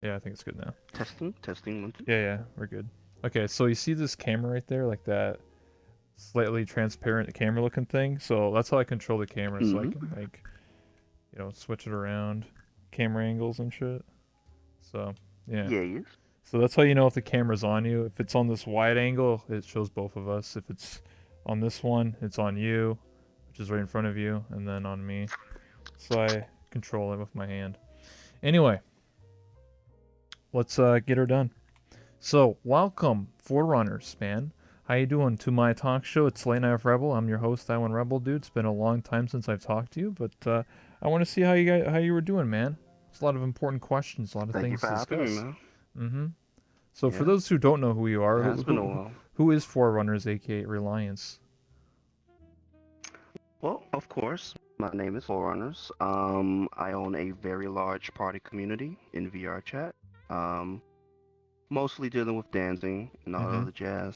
Yeah, I think it's good now. Testing, testing, one, two. Yeah, we're good. Okay, so you see this camera right there, like that slightly transparent camera looking thing? So that's how I control the camera, so I Mm-hmm. can like, switch it around, camera angles and shit. So, yeah. Yeah, yes. So that's how you know if the camera's on you. If it's on this wide angle, it shows both of us. If it's on this one, it's on you, which is right in front of you, and then on me. So I control it with my hand. Anyway, let's get her done. So, welcome, 4Runners, man. How you doing to my talk show? It's Late Night with Rebel. I'm your host, Iwan Rebel, dude. It's been a long time since I've talked to you, but I want to see how you were doing, man. There's a lot of important questions, a lot of Thank you things for to having me, discuss. man. Mm-hmm. So, for Yeah, those who don't know who you it are, has been a while. who is 4Runners, aka Reliance? Well, of course, my name is 4Runners. I own a very large party community in VR chat. Um, Mostly dealing with dancing and all Mm-hmm. other jazz.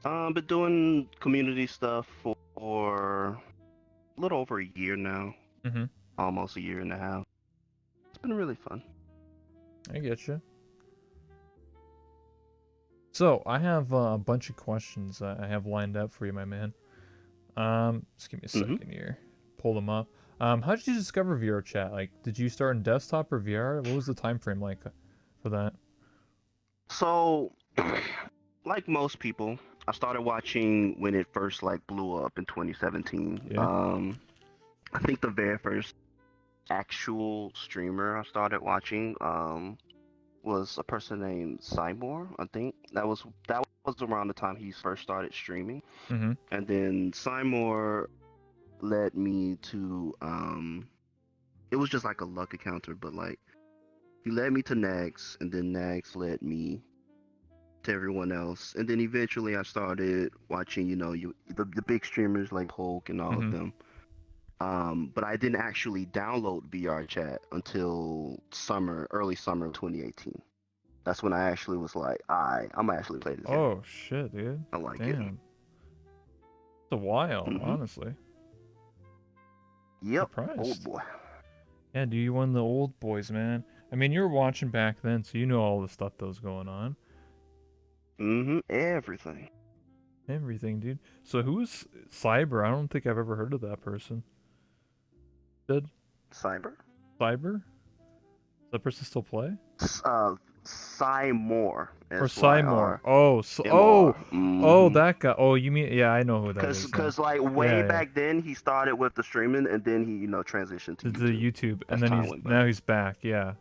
Been doing community stuff for a little over a year now, Mm-hmm. almost a year and a half. It's been really fun. I get you. So, I have a bunch of questions I have lined up for you, my man. Just give me a Mm-hmm. second here. Pull them up. How did you discover VR chat? Like, did you start in desktop or VR? What was the time frame like for that? So, like most people, I started watching when it first like blew up in 2017. Yeah. I think the very first actual streamer I started watching was a person named Seymour. I think that was around the time he first started streaming, Mm-hmm. and then Seymour led me to it was just like a luck encounter, but like he led me to Nags, and then Nags led me to everyone else, and then eventually I started watching, the big streamers like Hulk and all of Mm-hmm. them. But I didn't actually download VR chat until early summer of 2018. That's when I actually was like, I'm gonna actually play this game. Oh shit, dude. I like it. Damn. It's a while, Mm-hmm. honestly. Yep. Old Surprised. boy. Yeah, dude, you one of the old boys, man. I mean, you were watching back then, so you know all the stuff that was going on. Mm-hmm. Everything. Everything, dude. So who's Cyber? I don't think I've ever heard of that person. Did Cyber. Cyber? Does that person still play? Seymour. Or SYR. Seymour? Oh, MR. oh, Mm-hmm. that guy. Oh, you mean? Yeah, I know who that Cause, is now. cause like way Yeah, yeah. back then he started with the streaming and then he, transitioned to The YouTube YouTube, and as then time he's went by. now he's back. Yeah, he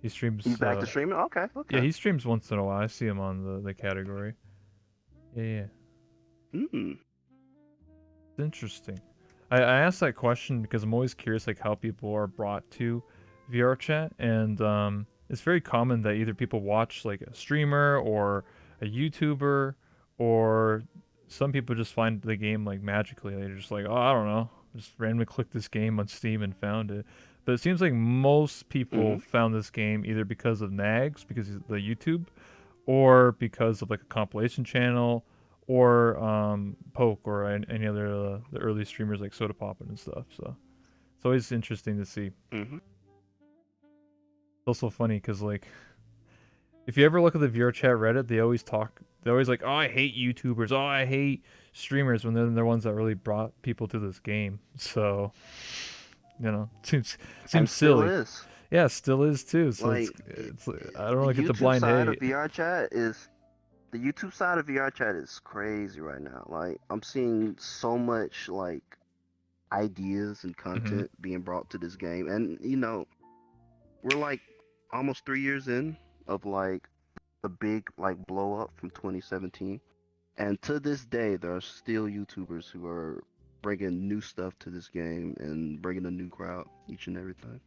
He's streams. back to streaming? Okay, Yeah, okay. he streams once in a while. I see him on the category. Yeah, yeah. Mm. It's interesting. I asked that question because I'm always curious, like how people are brought to VR chat, and it's very common that either people watch like a streamer or a YouTuber, or some people just find the game like magically. They're just like, oh, I don't know, just randomly clicked this game on Steam and found it. But it seems like most people Mm-hmm. found this game either because of Nags, because of the YouTube, or because of like a compilation channel, or Poke, or any other the early streamers like Soda Poppin' and stuff. So it's always interesting to see. It's Mm-hmm. also funny because like if you ever look at the VR chat Reddit, they always talk. They're always like, "Oh, I hate YouTubers. Oh, I hate streamers," when they're the ones that really brought people to this game. So seems And still silly. is. Yeah, it still is too. So Like it's I don't the really get the YouTube blind side of hate. VR chat is the YouTube side of VR chat is crazy right now. Like I'm seeing so much like ideas and Hmm. content being brought to this game, and we're like almost 3 years in of like the big like blow up from 2017, and to this day there are still YouTubers who are bringing new stuff to this game and bringing a new crowd each and every time.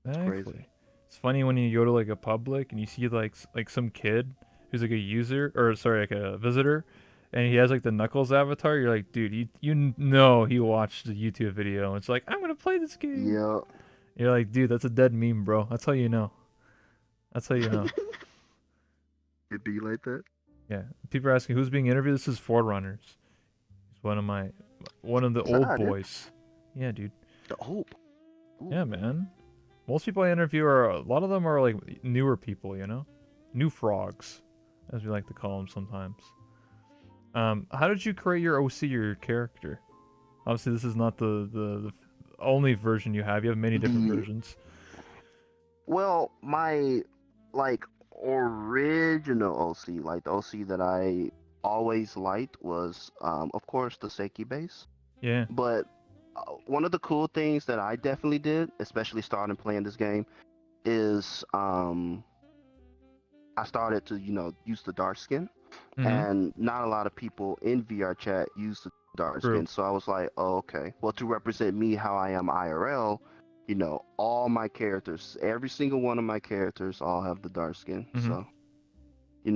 It's crazy. Exactly. It's funny when you go to like a public and you see like some kid who's like a user, or sorry, like a visitor, and he has like the Knuckles avatar. You're like, dude, you know he watched the YouTube video. It's like, I'm gonna play this game. Yeah. You're like, dude, that's a dead meme, bro. That's how you know. That's how you know. It be like that. Yeah. People are asking who's being interviewed. This is 4Runners. He's one of the Is that old I did? boys. Yeah, dude. The hope. Ooh. Yeah, man. Most people I interview are a lot of them are like newer people, you know, new frogs, as we like to call them sometimes. How did you create your OC, your character? Obviously, this is not the only version you have. You have many different The versions. well, my like original OC, like the OC that I always liked was, of course, the Seiki base. Yeah. But one of the cool things that I definitely did, especially starting playing this game, is I started to, use the dark skin, Mm-hmm. and not a lot of people in VR chat use the dark True. skin. So I was like, oh, okay. Well, to represent me how I am IRL, all my characters, every single one of my characters, all have the dark skin. Mm-hmm. So,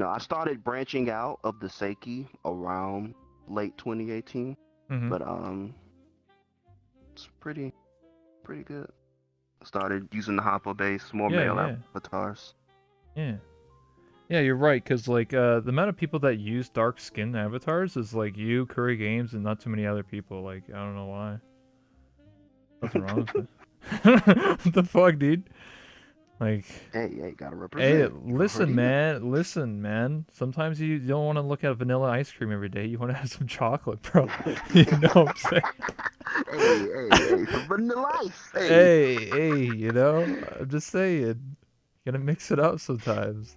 I started branching out of the Seiki around late 2018, Mm-hmm. but it's pretty good. Started using the Hopper base, more Yeah. male Yeah. avatars. Yeah. Yeah, you're right, because like the amount of people that use dark skin avatars is like you, Curry Games, and not too many other people. Like I don't know why. Nothing wrong with it. What the fuck, dude? Like, Hey, gotta hey, represent. You listen, already know. man. Listen, man. Sometimes you don't want to look at vanilla ice cream every day. You want to have some chocolate, bro. You know what I'm saying? Hey, some vanilla ice. Hey. Hey, you know? I'm just saying. You gotta mix it up sometimes.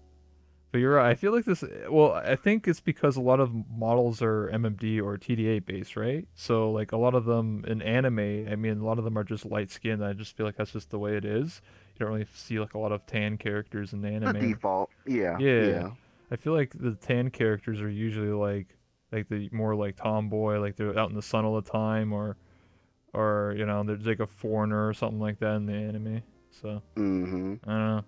But you're right. I feel like this. Well, I think it's because a lot of models are MMD or TDA based, right? So like a lot of them in anime, I mean, a lot of them are just light skinned. I just feel like that's just the way it is. You don't really see like a lot of tan characters in the The anime. default. Yeah, Yeah, yeah. I feel like the tan characters are usually like the more like tomboy, like they're out in the sun all the time, or you know, there's like a foreigner or something like that in the anime. So Mm-hmm. I don't know.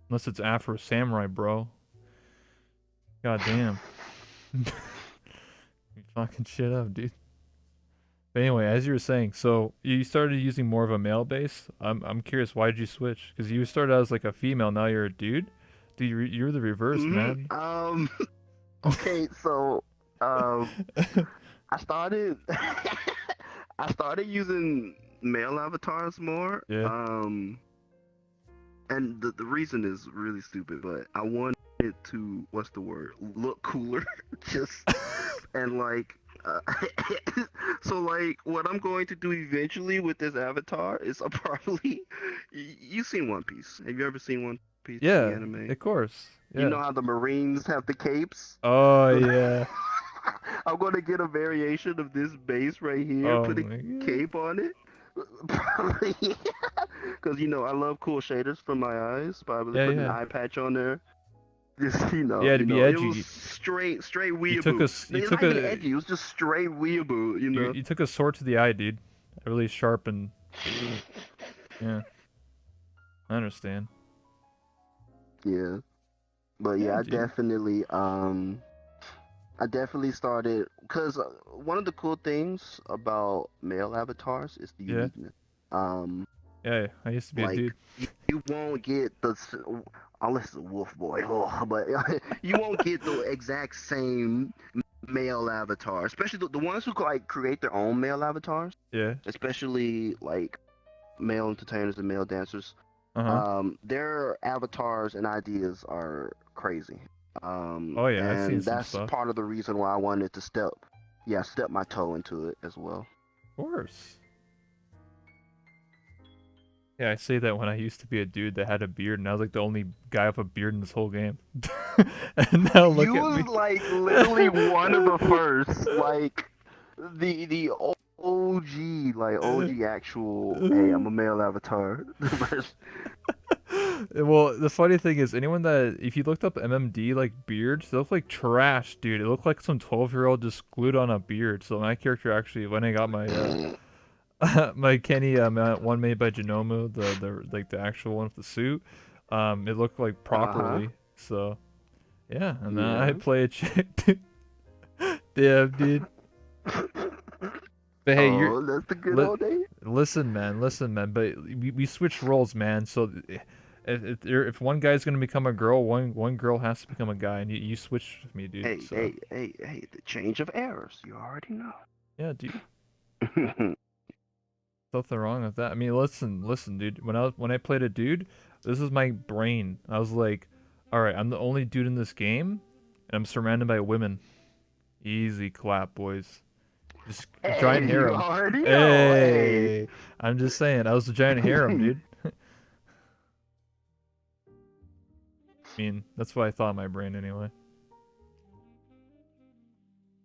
Unless it's Afro Samurai, bro. God damn. You fucking shit up, dude. But anyway, as you were saying, so you started using more of a male base. I'm curious, why did you switch? Because you started as like a female, now you're a dude. Dude, you're the reverse, man. Mm-hmm. Okay, so um I started I started using male avatars more. Yeah. And the reason is really stupid, but I wanted to, what's the word, look cooler. Just and like uh, so like what I'm going to do eventually with this avatar is I'll probably you've seen One Piece. Have you ever seen One Piece, the Yeah, anime? of course. You Yeah. know how the Marines have the capes? Oh So yeah. I'm gonna get a variation of this base right here, Oh put a my god. cape on it. Probably, because I love cool shaders for my eyes. Probably Yeah, put an yeah. eye patch on there. Just Yeah, to be it was edgy, straight you took weeaboo. a No, you it's took not even a edgy. It was just straight weeaboo. you took a sword to the eye, dude. Really sharp and yeah, I understand. Yeah, but Yeah, yeah, dude. I definitely started because one of the cool things about male avatars is the Yeah. uniqueness. Um, Yeah, I used to be a like dude. you won't get unless it's a wolf boy, oh, but you won't get the exact same male avatar, especially the ones who like create their own male avatars, Yeah. especially like male entertainers and male dancers. Uh-huh. Their avatars and ideas are crazy. Oh yeah, I've seen And some that's stuff. part of the reason why I wanted to step my toe into it as well. Of course. Yeah, I say that when I used to be a dude that had a beard, and I was like the only guy with a beard in this whole game. And now look You at me. was like literally one of the first, like the OG, like OG actual. Hey, I'm a male avatar. The first. Well, the funny thing is, anyone that if you looked up MMD like beards, they look like trash, dude. It looked like some 12-year-old just glued on a beard. So my character actually, when I got my my Kenny one made by Genomu, the like the actual one with the suit, it looked like Uh huh. properly. So yeah, and then I Yeah. play a chick. Damn, dude. But hey, you're Oh, that's the good li- old days. listen, man. But we switched roles, man. So if one guy's gonna become a girl, one girl has to become a guy, and you switched with me, dude. Hey, So hey, hey, hey! The change of errors. You already know. yeah, dude. Nothing wrong with that. I mean, listen, dude. When I played a dude, this is my brain. I was like, all right, I'm the only dude in this game, and I'm surrounded by women. Easy clap, boys. Just giant Hey, you harem. already know. Hey. Hey, I'm just saying, I was a giant harem, dude. I mean, that's what I thought in my brain anyway.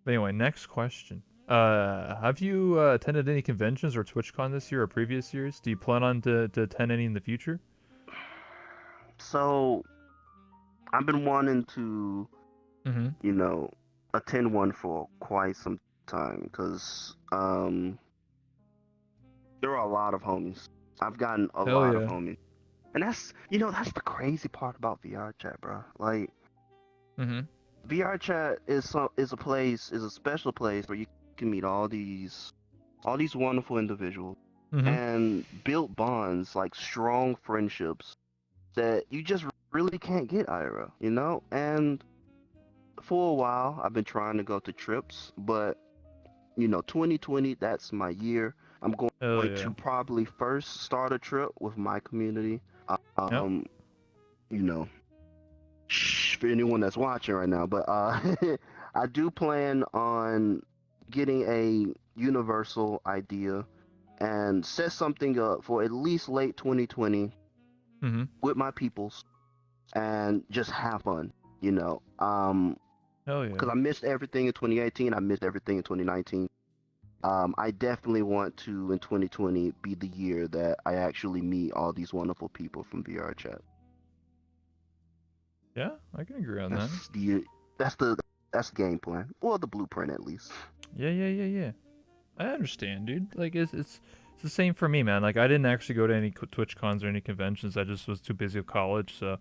But anyway, next question. Have you attended any conventions or TwitchCon this year or previous years? Do you plan on to attend any in the future? So I've been wanting to, Mm-hmm. you know, attend one for quite some time because there are a lot of homies. I've gotten a Hell lot of yeah. homies, and that's the crazy part about VR chat, bro. Like Mm-hmm. VR chat is a special place where you can meet all these wonderful individuals Mm-hmm. and build bonds, like strong friendships that you just really can't get IRL, you know? And for a while, I've been trying to go to trips, but 2020, that's my year. I'm Hell going yeah. to probably first start a trip with my community. Yep. Um, you know, for anyone that's watching right now, but I do plan on getting a universal idea and set something up for at least late 2020 Mm-hmm. with my peoples and just have fun, you know. Hell yeah. Because I missed everything in 2018, I missed everything in 2019. I definitely want to in 2020 be the year that I actually meet all these wonderful people from VR chat. Yeah, I can agree on that. That's the that's the that's the game plan, or the blueprint at least. Yeah, yeah, yeah, yeah. I understand, dude. Like it's the same for me, man. Like I didn't actually go to any Twitch cons or any conventions. I just was too busy with college. So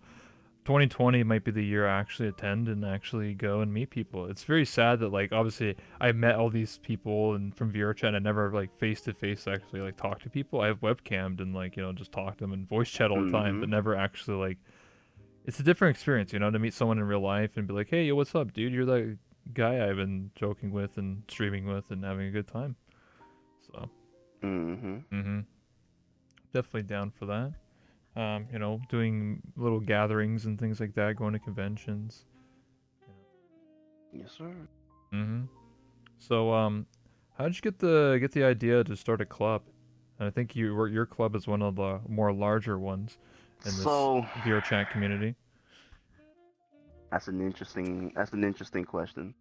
2020 might be the year I actually attend and actually go and meet people. It's very sad that like obviously I met all these people and from VRChat and I never like face to face actually like talk to people. I have webcammed and like just talk to them and voice chat all the time, Mm-hmm. but never actually like it's a different experience, to meet someone in real life and be like, hey, yo, what's up, dude? You're the guy I've been joking with and streaming with and having a good time. So, Mm-hmm. mm-hmm. Definitely down for that. Doing little gatherings and things like that, going to conventions. Yes, sir. Mm-hmm. So, how did you get the idea to start a club? And I think your club is one of the more larger ones in this So VR chat community. that's an interesting question.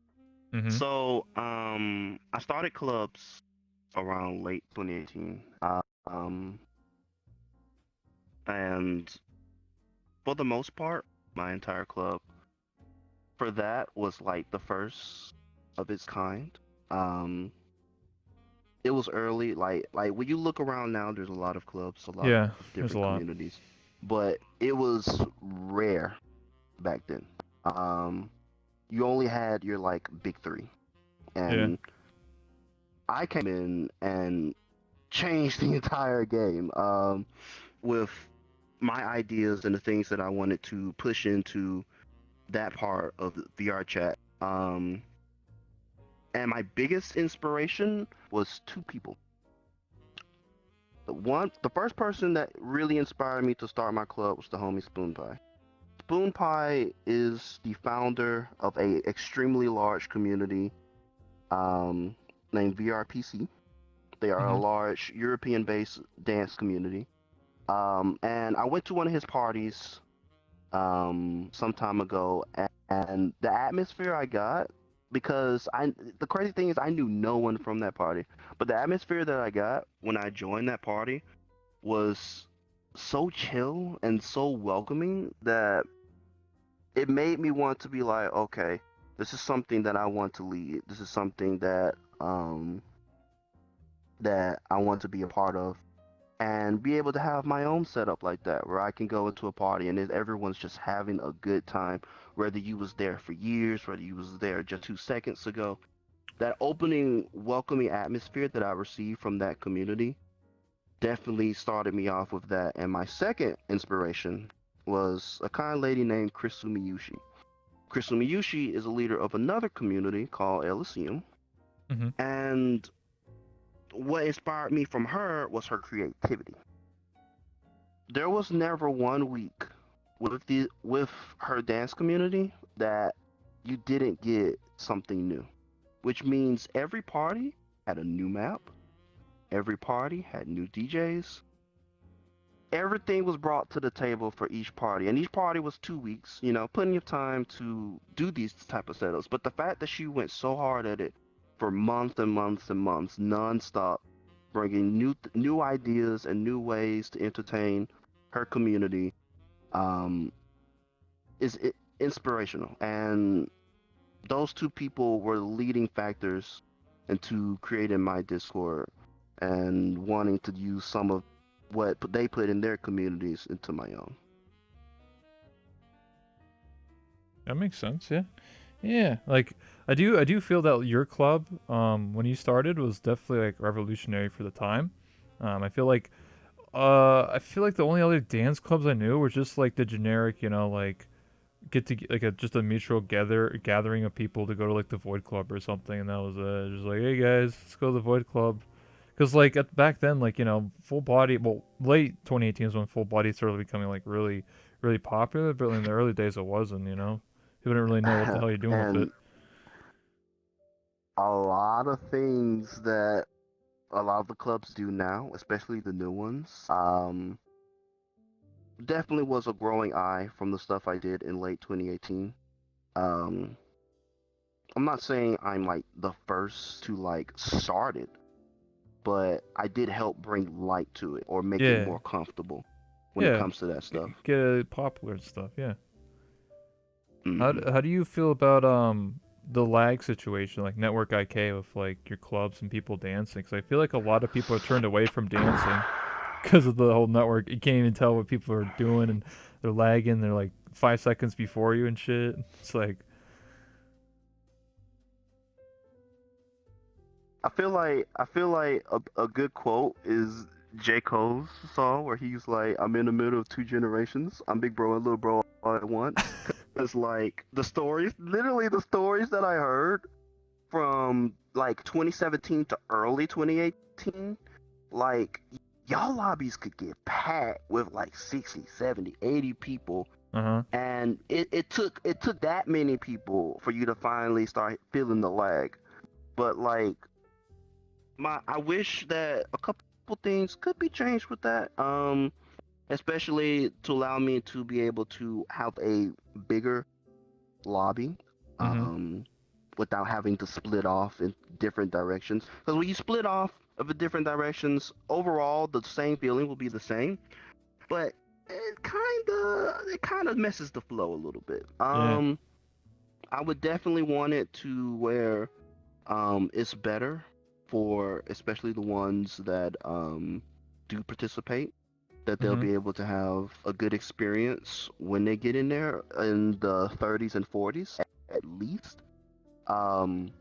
Mm-hmm. So I started clubs around late 2018. Um, and for the most part, my entire club for that was like the first of its kind. Um, it was early, like when you look around now, there's a lot of clubs, a lot Yeah, of there's a different lot. communities, but it was rare back then. Um, you only had your like big three, Yeah. and I came in and changed the entire game with my ideas and the things that I wanted to push into that part of the VR chat. And my biggest inspiration was two people. The first person that really inspired me to start my club was the homie Spoon Pie. Spoon Pie is the founder of a extremely large community um, named VRPC. They are a Mm-hmm. large European-based dance community. And I went to one of his parties some time ago, and the atmosphere I got, because the crazy thing is I knew no one from that party, but the atmosphere that I got when I joined that party was so chill and so welcoming that it made me want to be like, okay, this is something that I want to lead. This is something that I want to be a part of and be able to have my own setup like that where I can go into a party and everyone's just having a good time, whether you was there for years, whether you was there just 2 seconds ago. That opening, welcoming atmosphere that I received from that community definitely started me off with that. And my second inspiration was a kind lady named Krisumi Yushi. Krisumi Yushi is a leader of another community called Elysium. Mm-hmm. And what inspired me from her was her creativity. There was never one week with her dance community that you didn't get something new, which means every party had a new map, every party had new DJs. Everything was brought to the table for each party, and each party was 2 weeks. Plenty of time to do these type of setups. But the fact that she went so hard at it for months and months and months, nonstop, bringing new ideas and new ways to entertain her community, um, is inspirational. And those two people were the leading factors into creating my Discord and wanting to use some of what they put in their communities into my own. That makes sense. Yeah. Yeah, like I do feel that your club, when you started, was definitely like revolutionary for the time. I feel like the only other dance clubs I knew were just like the generic, like just a mutual gathering of people to go to like the Void Club or something, and that was it. Just like, hey guys, let's go to the Void Club. Because like back then, like full body, well, late 2018 is when full body started becoming like really, really popular. But in the early days, it wasn't. People didn't really know what the hell you're doing with it. And a lot of things that a lot of the clubs do now, especially the new ones, definitely was a growing eye from the stuff I did in late 2018. Um, I'm not saying I'm like the first to like start it, but I did help bring light to it or make it Yeah, more comfortable when it yeah, comes to that stuff. get it popular and stuff. Yeah. Hmm. How do you feel about the lag situation, like Network IK with like your clubs and people dancing? Because I feel like a lot of people are turned away from dancing because of the whole network. You can't even tell what people are doing, and they're lagging. They're like 5 seconds before you and shit. It's like, I feel like a good quote is J. Cole's song where he's like, "I'm in the middle of two generations. I'm big bro and little bro all at once." It's like literally the stories that I heard from like 2017 to early 2018, like y'all lobbies could get packed with like 60, 70, 80 people, uh-huh. and it took that many people for you to finally start feeling the lag. But like I wish that a couple things could be changed with that. Especially to allow me to be able to have a bigger lobby, Mhm. um, without having to split off in different directions. Because when you split off of the different directions, overall the same feeling will be the same, but it kind of messes the flow a little bit. Yeah. I would definitely want it to where it's better for especially the ones that do participate, that they'll Mhm. be able to have a good experience when they get in there in the 30s and 40s at least. Um,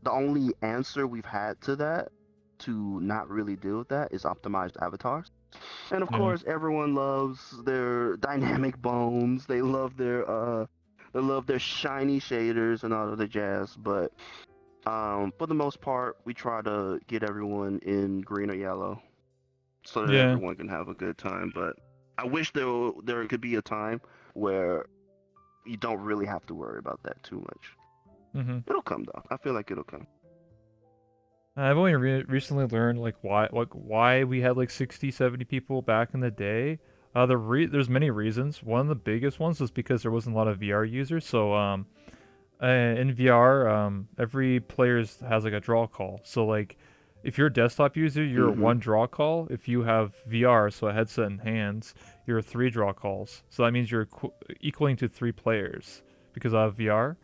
the only answer we've had to that, to not really deal with that, is optimized avatars. And of Yeah. course, everyone loves their dynamic bones. They love their shiny shaders and all of the jazz. But for the most part, we try to get everyone in green or yellow so that Yeah. everyone can have a good time. But I wish there could be a time where you don't really have to worry about that too much. Mhm. It'll come though. I feel like it'll come. I've only recently learned like why we had like 60, 70 people back in the day. There's many reasons. One of the biggest ones was because there wasn't a lot of VR users. So in VR, every player has like a draw call. So like, if you're a desktop user, you're a Mm-hmm. one draw call. If you have VR, so a headset in hands, you're a three draw calls. So that means you're equaling to three players because I have VR.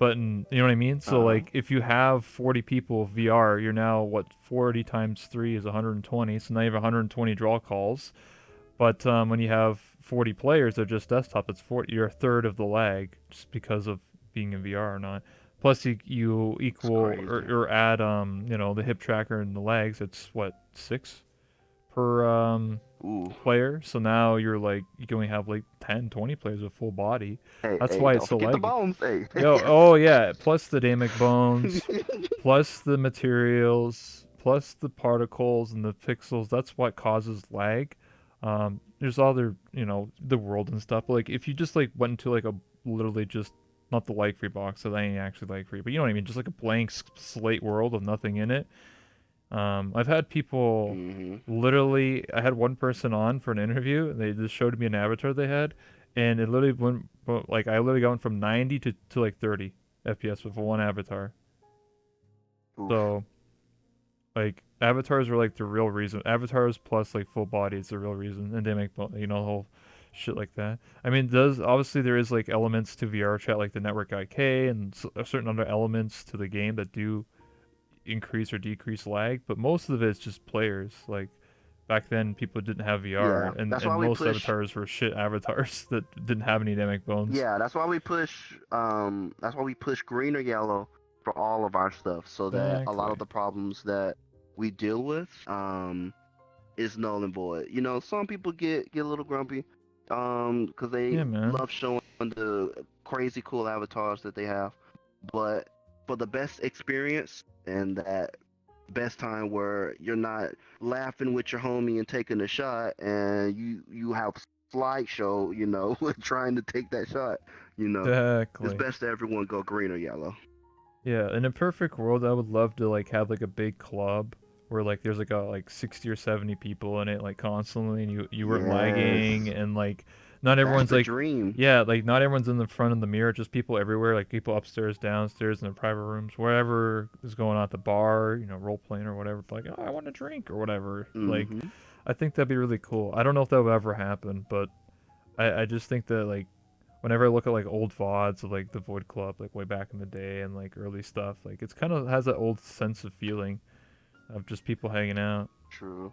You know what I mean? So Uh-huh. like, if you have 40 people VR, you're now what 40 times three is 120. So now you have 120 draw calls. But when you have 40 players, they're just desktop. It's 40. You're a third of the lag just because of being in VR or not. Plus, you It's equal crazy. or add the hip tracker and the legs. It's what 6 per Ooh. player. So now you can only have like 10, 20 players with full body. Hey, That's hey, why it's don't so forget the laggy. bones. Yo, oh yeah. Plus the dynamic bones, plus the materials, plus the particles and the pixels. That's what causes lag. There's other, the world and stuff. But, like, if you just like went into like a literally just not the like free box, so that ain't actually like free, but you know what I mean, just like a blank slate world with nothing in it. I've had people Mm-hmm. literally. I had one person on for an interview. And they just showed me an avatar they had, and it literally went like I literally got from 90 to like 30 FPS with one avatar. Oof. So like avatars are like the real reason. Avatars plus like full body is the real reason, and they make the whole shit like that. I mean, does obviously there is like elements to VR chat like the network IK and certain other elements to the game that do increase or decrease lag, but most of it's just players. Like back then, people didn't have VR, Yeah, and that's why we most push. avatars were shit avatars that didn't have any dynamic bones. Yeah, that's why we push. That's why we push green or yellow for all of our stuff, so that a lot Exactly. of the problems that we deal with is null and void. You know, some people get a little grumpy, because they Yeah, man. love showing the crazy cool avatars that they have, but for the best experience and that best time where you're not laughing with your homie and taking a shot and you have slideshow, trying to take that shot, it's Exactly. best that everyone go green or yellow. Yeah, in a perfect world, I would love to like have like a big club where like there's like 60 or 70 people in it like constantly, and you weren't lagging, Yes, and like not that's everyone's the like, dream. yeah, like not everyone's in the front of the mirror, just people everywhere, like people upstairs, downstairs, in the private rooms, wherever is going on at the bar, role playing or whatever. Like, oh, I want a drink or whatever. Like, Hmm. I think that'd be really cool. I don't know if that will ever happen, but I just think that like whenever I look at like old VODs of like the Void Club, like way back in the day and like early stuff, like it's kind of has that old sense of feeling of just people hanging out. True.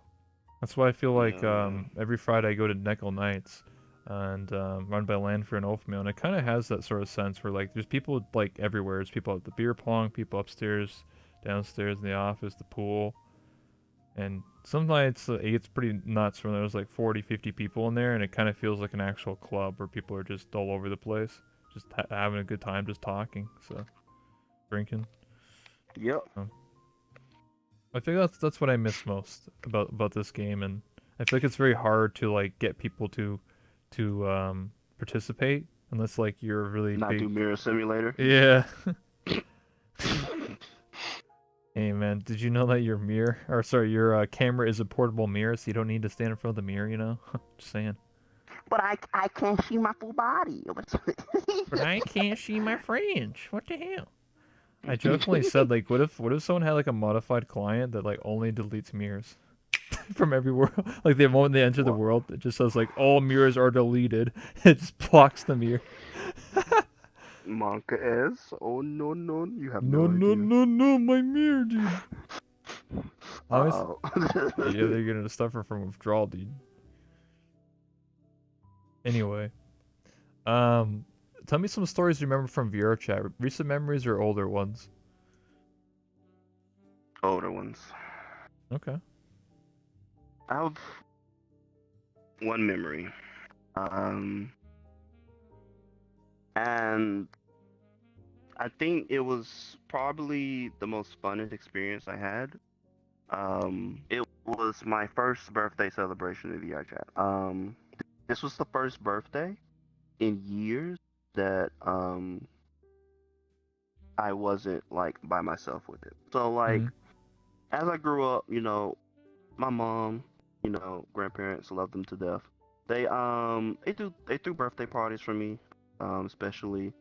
That's why I feel like Yeah. every Friday I go to Nickel Nights and run by Landfer and Oathmeal, and it kind of has that sort of sense where like there's people like everywhere. There's people at the beer pong, people upstairs, downstairs in the office, the pool, and some nights it gets pretty nuts when there's like 40, 50 people in there, and it kind of feels like an actual club where people are just all over the place, just having a good time, just talking, so drinking. Yep. Um, I think that's what I miss most about this game, and I feel like it's very hard to like get people to participate unless like you're a really Not big. do mirror simulator. Yeah. Hey man, did you know that your mirror, or sorry, your camera is a portable mirror, so you don't need to stand in front of the mirror, Just saying. But I can't see my full body. But I can't see my friends. What the hell? I jokingly said like, what if someone had like a modified client that like only deletes mirrors from every world? Like the moment they enter the What? world, it just says like all mirrors are deleted. It just blocks the mirror. Monka S? Oh no no, you have No, no no, idea. no, no, my mirror, dude. Honest, Uh yeah, oh. they're gonna suffer from withdrawal, dude. Anyway, um, tell me some stories you remember from VR chat. Recent memories or older ones? Older ones. Okay. I have one memory. Um, and I think it was probably the most funnest experience I had. It was my first birthday celebration in VR chat. This was the first birthday in years that I wasn't like by myself with it. So Mm-hmm. like as I grew up, my mom, grandparents love them to death. They threw birthday parties for me, especially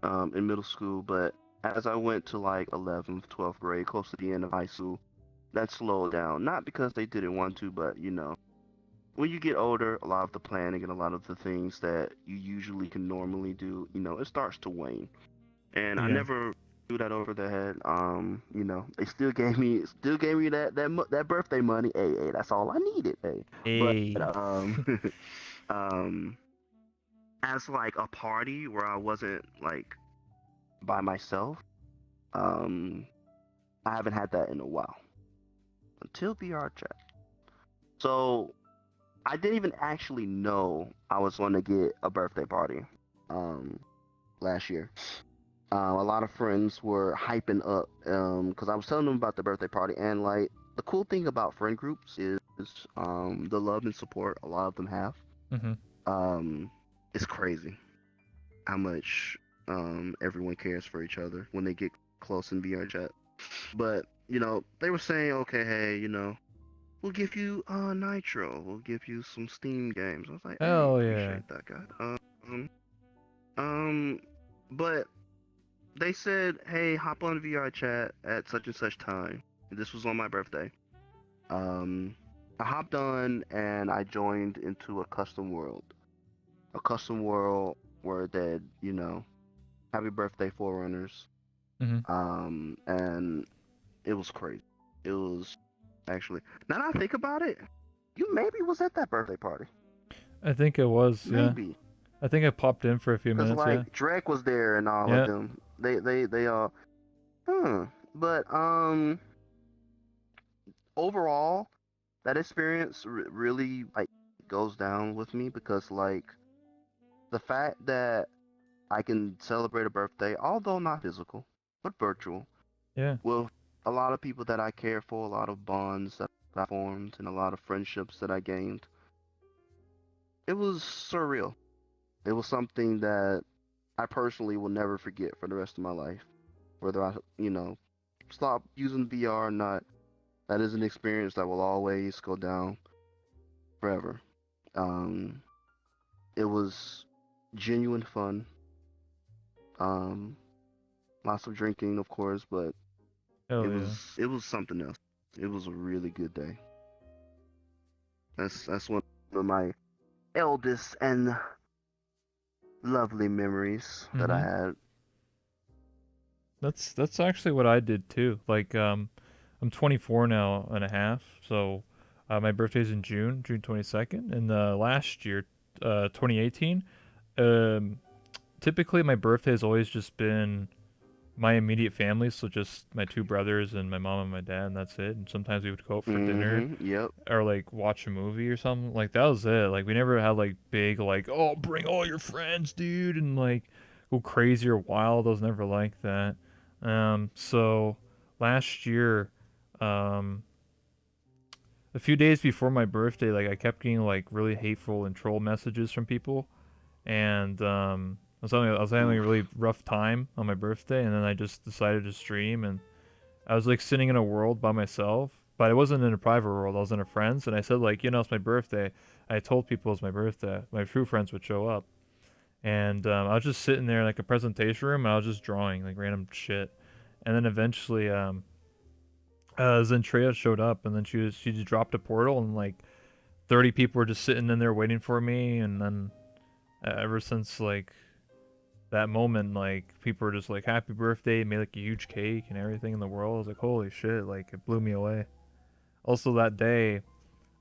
in middle school. But as I went to like 11th, 12th grade, close to the end of high school, that slowed down. Not because they didn't want to, but when you get older, a lot of the planning and a lot of the things that you usually can normally do, it starts to wane. And I Yeah. never threw that over their head. They still gave me that birthday money. Hey, that's all I needed. Hey, but Hey. um, as like a party where I wasn't like by myself, um, I haven't had that in a while until VR chat. So I didn't even actually know I was going to get a birthday party um last year. A lot of friends were hyping up because I was telling them about the birthday party, and like the cool thing about friend groups is the love and support a lot of them have. Mhm. Um, it's crazy how much everyone cares for each other when they get close in VR chat. But they were saying, okay, hey, we'll give you Nitro, we'll give you some Steam games. I was like, hey, Hell yeah. appreciate that, guy. Um, but they said, hey, hop on VR chat at such and such time. This was on my birthday. Um, I hopped on and I joined into a custom world. A custom world where they, happy birthday, 4Runnerz. Mhm. And it was crazy. It was actually. Now that I think about it, you maybe was at that birthday party. I think it was, yeah. Maybe. I think I popped in for a few Cause minutes, yeah. like Drake was there and all of Yeah. them. They all. But overall, that experience really like goes down with me because like the fact that I can celebrate a birthday, although not physical, but virtual, Yeah. with a lot of people that I care for, a lot of bonds that I formed, and a lot of friendships that I gained. It was surreal. It was something that I personally will never forget for the rest of my life. Whether I, stop using VR or not, that is an experience that will always go down forever. Um, it was genuine fun. Um, Lots of drinking, of course, but it Hell yeah. was it was something else. It was a really good day. That's one of my eldest and lovely memories that I Mhm. had. That's actually what I did too. Like I'm 24 now and a half, so my birthday's in June 22nd, and last year 2018, um typically my birthday has always just been my immediate family, so just my two brothers and my mom and my dad, and that's it. And sometimes we would go out for dinner Yep. or like watch a movie or something. Like that was it. Like we never had like big like, oh, bring all your friends, dude, and like go crazy or wild. I was never like that. So last year, um a few days before my birthday, like I kept getting like really hateful and troll messages from people, and I was having a really Oof. rough time on my birthday, and then I just decided to stream, and I was like sitting in a world by myself, but I wasn't in a private world. I was in a friend's, and I said like, it's my birthday. I told people it's my birthday. My true friends would show up, and I was just sitting there in like a presentation room, and I was just drawing like random shit, and then eventually, Zentrea showed up, and then she just dropped a portal, and like 30 people were just sitting in there waiting for me, and then ever since like that moment, like people were just like happy birthday, made like a huge cake and everything in the world. I was like, holy shit, like it blew me away. Also that day,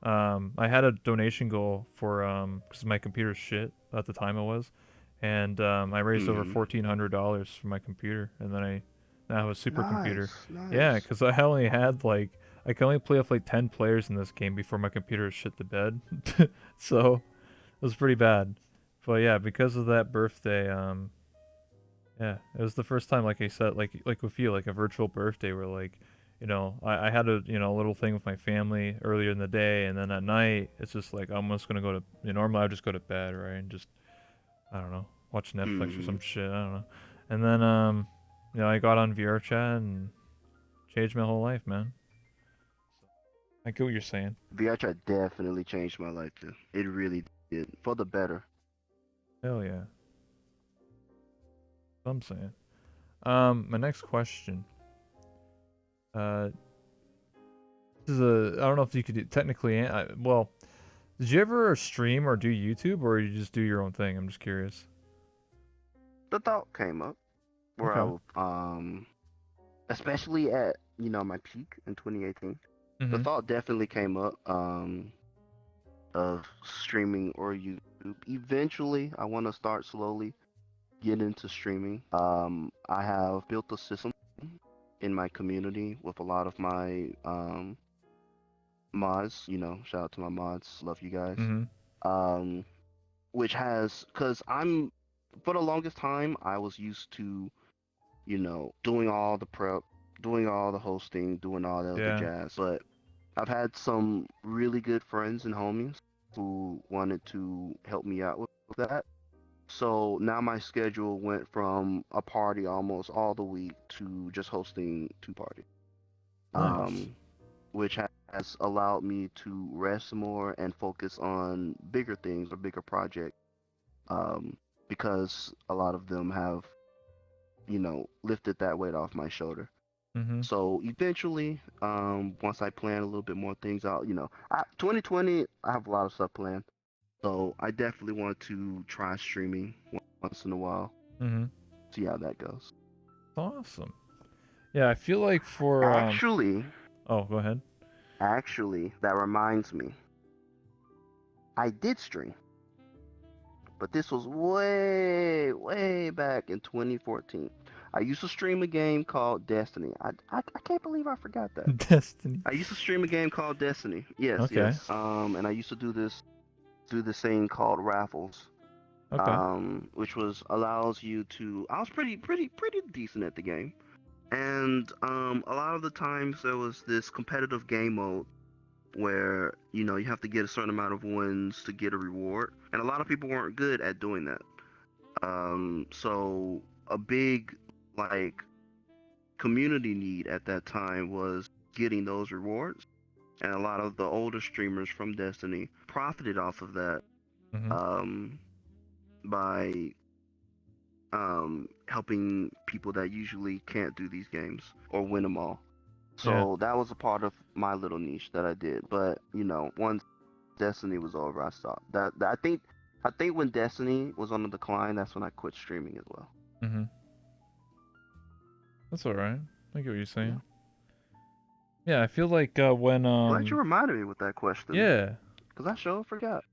I had a donation goal for because my computer's shit at the time it was, and I raised over Mm. $1,400 for my computer, and then I now have a supercomputer. Nice, Yeah, nice. because I only had like I can only play with like 10 players in this game before my computer is shit to bed, so it was pretty bad. But yeah, because of that birthday, yeah, it was the first time, like I said, like with you, like a virtual birthday where like, I had a little thing with my family earlier in the day, and then at night it's just like I'm just gonna go to. Normally I just go to bed, right, and just I don't know, watch Netflix or Mm. some shit. I don't know, and then I got on VR chat and changed my whole life, man. I get what you're saying. VR chat definitely changed my life too. It really did for the better. Hell yeah, I'm saying. My next question. Uh, this is a. I don't know if you could technically. Well, did you ever stream or do YouTube, or you just do your own thing? I'm just curious. The thought came up where I Okay. would, especially at my peak in 2018. The Mhm. thought definitely came up of streaming or YouTube. Eventually, I want to start slowly get into streaming. I have built a system in my community with a lot of my mods. Shout out to my mods. Love you guys. Mhm. Um, which has, because I'm, for the longest time, I was used to doing all the prep, doing all the hosting, doing all the other Yeah. jazz. But I've had some really good friends and homies who wanted to help me out with that. So now my schedule went from a party almost all the week to just hosting two parties, Nice. um, which has allowed me to rest more and focus on bigger things or bigger projects, um, because a lot of them have, lifted that weight off my shoulder. Mhm. So eventually, once I plan a little bit more things out, 2020, I have a lot of stuff planned. So I definitely want to try streaming once in a while, Mhm. see how that goes. Awesome. Yeah, I feel like for Actually, oh, go ahead. that reminds me, I did stream, but this was way, way back in 2014. I used to stream a game called Destiny. I can't believe I forgot that. Destiny. I used to stream a game called Destiny. Yes, Okay. yes. And I used to do this thing called raffles, Okay. which was allows you to. I was pretty decent at the game, and a lot of the times there was this competitive game mode where you have to get a certain amount of wins to get a reward, and a lot of people weren't good at doing that. So a big like community need at that time was getting those rewards, and a lot of the older streamers from Destiny profited off of that, Mhm. um, by helping people that usually can't do these games or win them all. Yeah. So that was a part of my little niche that I did. But once Destiny was over, I stopped. I think when Destiny was on the decline, that's when I quit streaming as well. Mhm. That's all right. I get what you're Yeah. saying. Yeah, I feel like when Glad you reminded me with that question, yeah, because I sure forgot.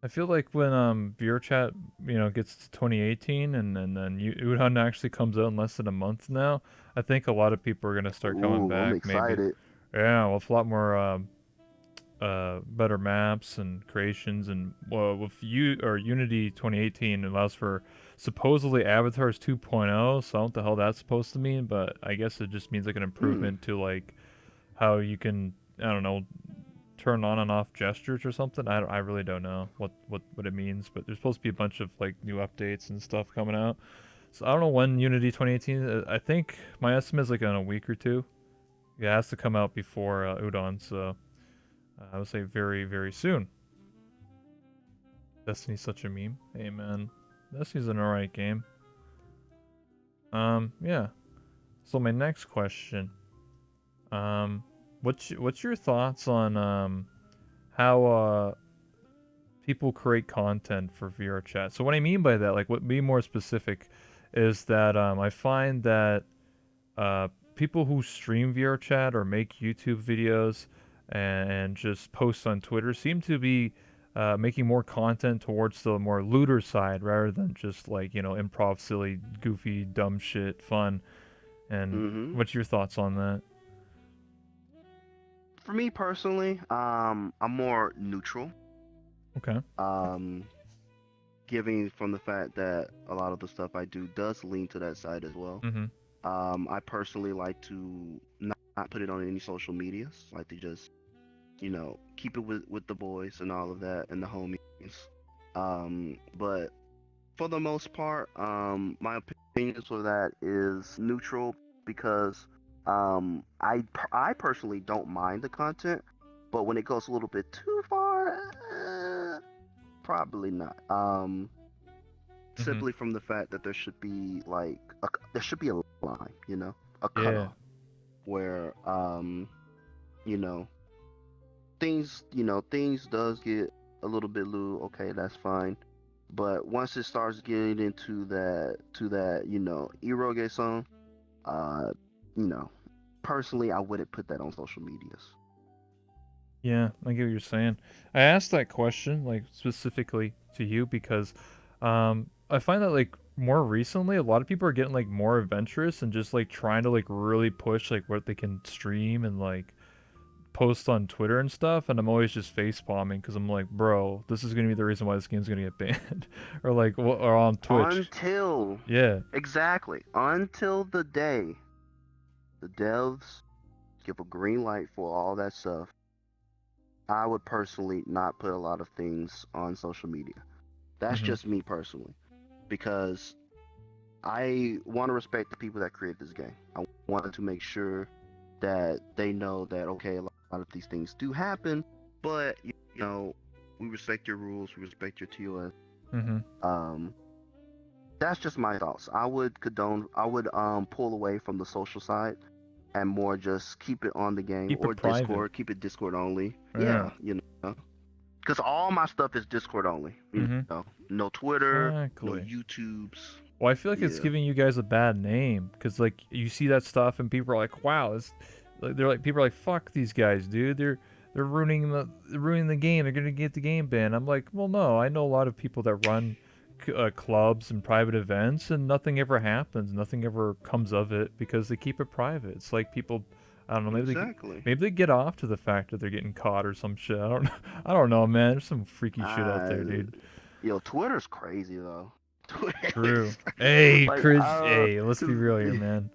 I feel like when Beer Chat, gets to 2018 and then Udon actually comes out in less than a month now, I think a lot of people are gonna start coming Ooh, I'm back. Maybe. excited. Yeah, with a lot more better maps and creations and well with Unity 2018 allows for supposedly avatars 2.0. So I don't know what the hell that's supposed to mean, but I guess it just means like an Hmm. improvement to like how you can, I don't know, turn on and off gestures or something. I really don't know what it means, but there's supposed to be a bunch of like new updates and stuff coming out. So I don't know when Unity 2018. I think my estimate is like in a week or two. Yeah, it has to come out before Udon, so I would say very very soon. Destiny's such a meme. Hey man, Destiny's an alright game. Yeah. So my next question, um, what's your thoughts on how people create content for VR chat? So what I mean by that, like, what be more specific, is that I find that people who stream VR chat or make YouTube videos and just post on Twitter seem to be making more content towards the more looter side rather than just like improv, silly, goofy, dumb shit, fun. And Mm-hmm. what's your thoughts on that? For me personally, I'm more neutral. Okay. Um, Giving from the fact that a lot of the stuff I do does lean to that side as well. Mm-hmm. I personally like to not put it on any social medias. Like to just, keep it with the boys and all of that and the homies. But for the most part, my opinion for that is neutral because I personally don't mind the content, but when it goes a little bit too far, probably not. Mm-hmm. Simply from the fact that there should be there should be a line, a Yeah. cutoff where you know things does get a little bit lewd. Okay, that's fine. But once it starts getting into that eroge song, uh, you know, personally, I wouldn't put that on social medias. Yeah, I get what you're saying. I asked that question like specifically to you because I find that like more recently a lot of people are getting like more adventurous and just like trying to like really push like what they can stream and like post on Twitter and stuff, and I'm always just face palming because I'm like, bro, this is gonna be the reason why this game's gonna get banned, or like, or on Twitch. Until Yeah. exactly until the day the devs give a green light for all that stuff, I would personally not put a lot of things on social media. That's Mhm. just me personally, because I want to respect the people that create this game. I wanted to make sure that they know that okay, a lot of these things do happen, but you know, we respect your rules, we respect your TOS. Mhm. Um, that's just my thoughts. I would pull away from the social side and more just keep it on the game Keep or it private. Discord, keep it Discord only. Yeah. Yeah, because all my stuff is Discord only. Mhm. No Twitter, no Exactly. YouTubes. Well, I feel like it's Yeah, giving you guys a bad name because like you see that stuff and people are like, "Wow, it's," like, they're like, people are like, "Fuck these guys, dude. They're ruining the game. They're gonna get the game banned." I'm like, "Well, no. I know a lot of people that run clubs and private events, and nothing ever happens. Nothing ever comes of it because they keep it private. It's like people, I don't know. exactly. Maybe they get off to the fact that they're getting caught or some shit. I don't I don't know, man. There's some freaky shit out there, Uh, dude. Twitter's crazy though. Twitter True. is Hey, like Chris. Hey, let's be cause, real here, man.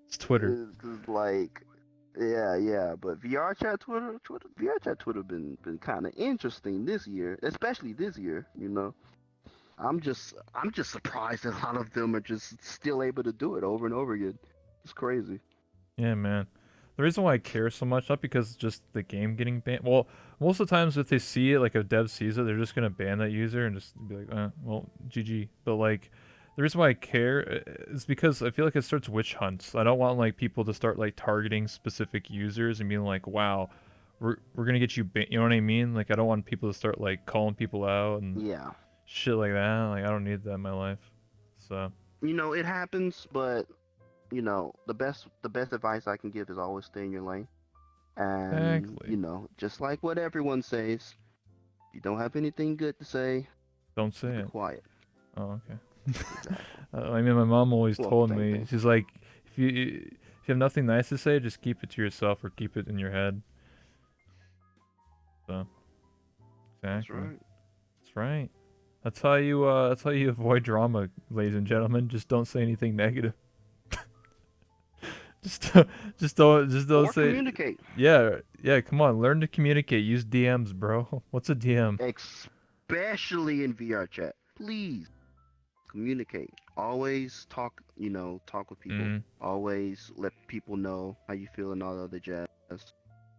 It's Twitter. cause like yeah, but VR chat Twitter been kind of interesting this year, especially this year. I'm just surprised that a lot of them are just still able to do it over and over again. It's crazy. Yeah, man. The reason why I care so much, not because just the game getting banned. Well, most of the times if they see it, like a dev sees it, they're just gonna ban that user and just be like, well, GG. But like, the reason why I care is because I feel like it starts witch hunts. I don't want like people to start like targeting specific users and being like, wow, we're gonna get you banned. You know what I mean? Like, I don't want people to start like calling people out and Yeah, shit like that. Like, I don't need that in my life. So it happens, but the best advice I can give is always stay in your lane. And exactly. just like what everyone says, if you don't have anything good to say, Don't say keep it it. quiet. Oh, okay. Exactly. I mean, my mom always Well, told same me, thing. she's like, if you have nothing nice to say, just keep it to yourself or keep it in your head. So, That's exactly. right. That's right. That's how you avoid drama, ladies and gentlemen. Just don't say anything negative. Just, just don't Or say. communicate, Yeah, yeah. Come on, learn to communicate. Use DMs, bro. What's a DM? especially in VR chat. Please communicate. Always talk with people. Mm. Always let people know how you feel and all the other jazz. Twitter.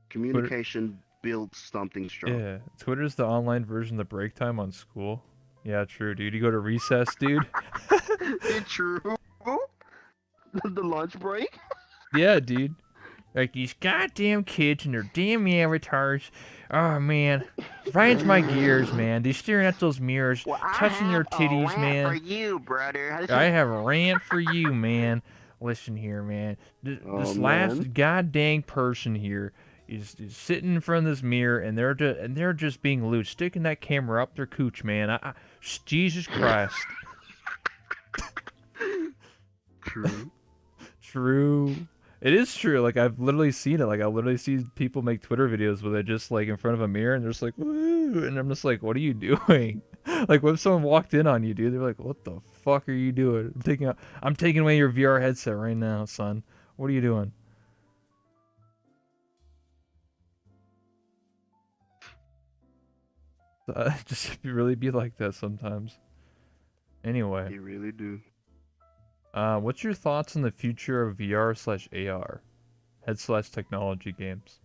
Communication builds something strong. Yeah, Twitter's the online version of the break time on school. Yeah, true, dude. You go to recess, dude. It's true. The lunch break. Yeah, dude. Like these goddamn kids and their damn avatars. Oh man, grinds my gears, man. They staring at those mirrors, Well, I touching their have a titties, rant for man. you, brother. How does I that? have a rant for you, man. Listen here, man. Oh This man. last goddamn person here is sitting in front of this mirror, and they're just being lewd, sticking that camera up their cooch, man. Jesus Christ. True. True. It is true. Like I've literally seen it. Like I literally see people make Twitter videos where they're just like in front of a mirror and they're just like, woo, and I'm just like, what are you doing? Like what if someone walked in on you, dude? They're like, what the fuck are you doing? I'm taking away your VR headset right now, son. What are you doing? Just really be like that sometimes. Anyway, You really do. what's your thoughts on the future of VR/AR, head slash technology games?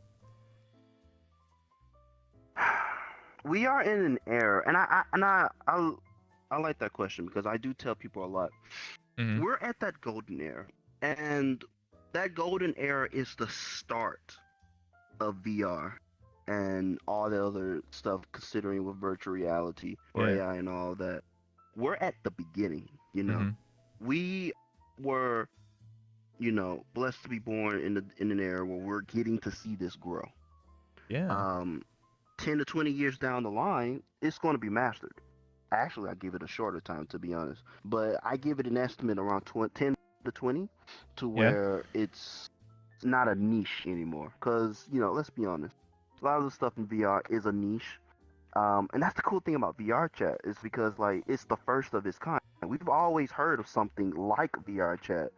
We are in an era, and I like that question because I do tell people a lot. Mm-hmm. We're at that golden era, and that golden era is the start of VR and all the other stuff, considering with virtual reality or Yeah. AI and all that. We're at the beginning. Mm-hmm. We were, blessed to be born in an era where we're getting to see this grow. Yeah. Um, 10 to 20 years down the line, it's going to be mastered. Actually, I give it a shorter time to be honest, but I give it an estimate around 10 to 20 to Yeah. where it's it's not a niche anymore. Cause let's be honest, a lot of the stuff in VR is a niche. And that's the cool thing about VR chat is because like it's the first of its kind. We've always heard of something like VR chat,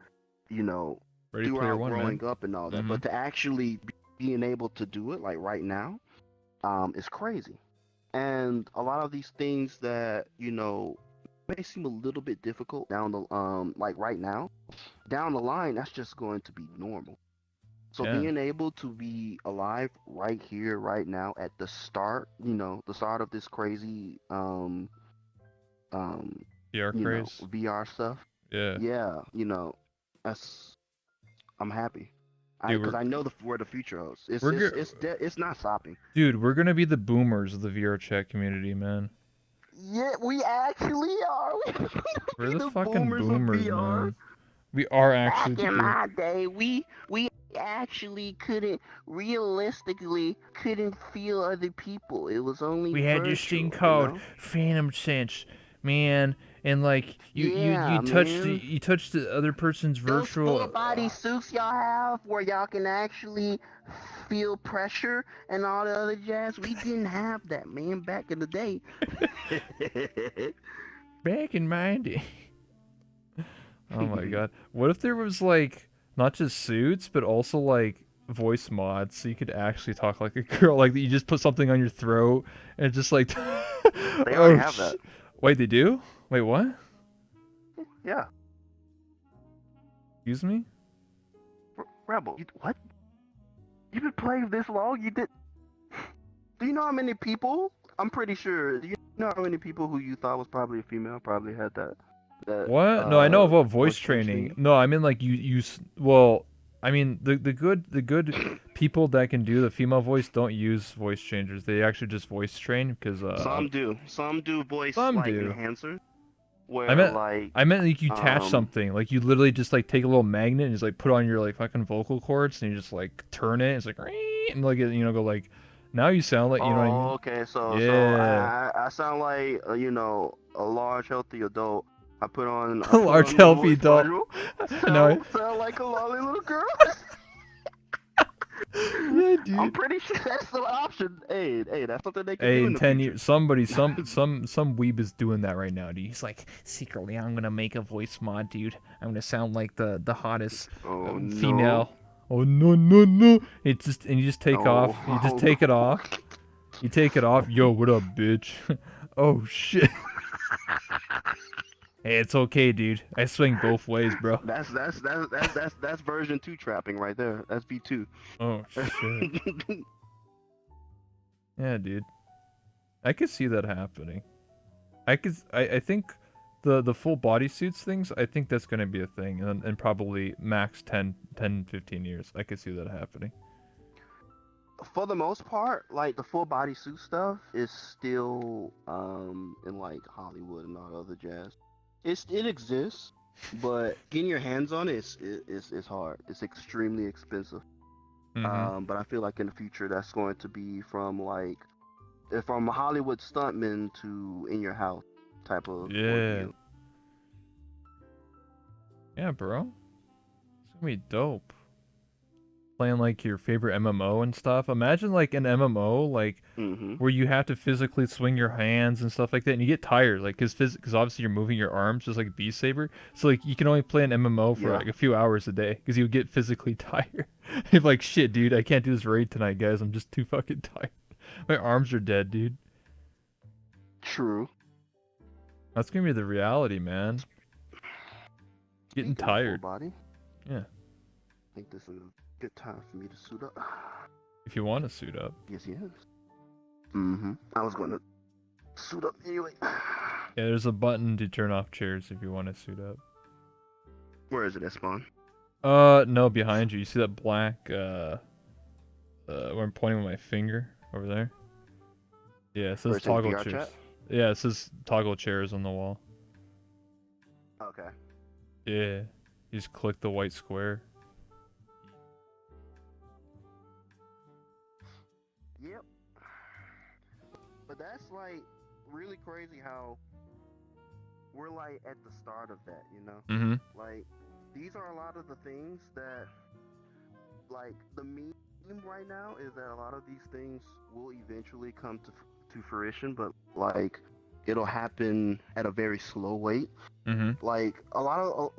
you know, Ready Player throughout One, man. growing up and all that. Mm-hmm. But to actually being able to do it like right now, is crazy. And a lot of these things that may seem a little bit difficult down the like right now, down the line, that's just going to be normal. So Yeah. being able to be alive right here, right now, at the start, the start of this crazy um VR craze. VR stuff, Yeah. yeah, that's I'm happy. Dude, Because I know where the future goes. we're It's not stopping. dude, we're gonna be the boomers of the VR chat community, man. Yeah, we actually are. We We're be the the fucking boomers of boomers, VR. man. We are actually Back the in boom. my day, we actually couldn't realistically couldn't feel other people. It was only We had this thing virtual, called Phantom Sense, man, and like Yeah, man. you touch the other person's Those full virtual. body suits y'all have where y'all can actually feel pressure and all the other jazz. We didn't have that, man, back in the day. Back in my day. Oh my god. What if there was like not just suits, but also like voice mods so you could actually talk like a girl, like you just put something on your throat and just like They already oh have that. wait, they do? Wait, what? Yeah. Excuse me? Rebel. What? You've been playing this long? You did. Do you know how many people? I'm pretty sure. Do you know how many people who you thought was probably a female probably had that What? No, I know about voice voice change training. thing? No, I mean like well, I mean the good people that can do the female voice don't use voice changers. They actually just voice train because Some do. Some do voice some like do. enhancers I where meant like I meant like you attach um something. Like you literally just like take a little magnet and just like put on your like fucking vocal cords and you just like turn it. It's like and like go like now you sound like you know what I oh, mean? okay, so Yeah. I sound like a large healthy adult. I A put large on the healthy voice adult. module. No. Sound like a lolly little girl. Yeah, I'm dude. pretty sure that's the option. Hey, that's something they can Hey, do in in the 10 years, future. somebody, some weeb is doing that right now, dude. He's like, secretly, I'm gonna make a voice mod, dude. I'm gonna sound like the hottest Oh no. female. Oh no no no! It's just and you just take Oh, off. You just oh take it no. off. You take it off. Yo, what up, bitch? Oh shit. Hey, it's okay, dude. I swing both ways, bro. That's version 2 trapping right there. That's V2. Oh shit. Yeah, dude. I could see that happening. I think the full bodysuits things, I think that's going to be a thing and probably max 15 years. I could see that happening. For the most part, like the full body suit stuff is still in like Hollywood and all the other jazz. It exists, but getting your hands on it is hard. It's extremely expensive. Mhm. But I feel like in the future that's going to be from a Hollywood stuntman to in your house type of Yeah. ordeal. Yeah, bro. It's going to be dope. Playing like your favorite MMO and stuff. Imagine like an MMO like Mm-hmm. where you have to physically swing your hands and stuff like that and you get tired like cuz obviously you're moving your arms just like Beast Saber. So like you can only play an MMO for Yeah. like a few hours a day cuz you get physically tired. You're like, "Shit, dude, I can't do this raid tonight, guys. I'm just too fucking tired. My arms are dead, dude." True. That's going to be the reality, man. Getting Speaking of full tired. body, Yeah. I think this is a good time for me to suit up. If you want to suit up. Yes. Mm-hmm. I was going to suit up anyway. Yeah, there's a button to turn off chairs if you want to suit up. Where is it at spawn? No, behind you. You see that black, where I'm pointing with my finger over there? Yeah, it Where says it says toggle VR chairs. chat? Yeah, it says toggle chairs on the wall. Okay. Yeah. You just click the white square. Yep. But that's like really crazy how we're like at the start of that, Mm-hmm. Like these are a lot of the things that like the meme right now is that a lot of these things will eventually come to fruition, but like it'll happen at a very slow rate. Mm-hmm. Like a lot of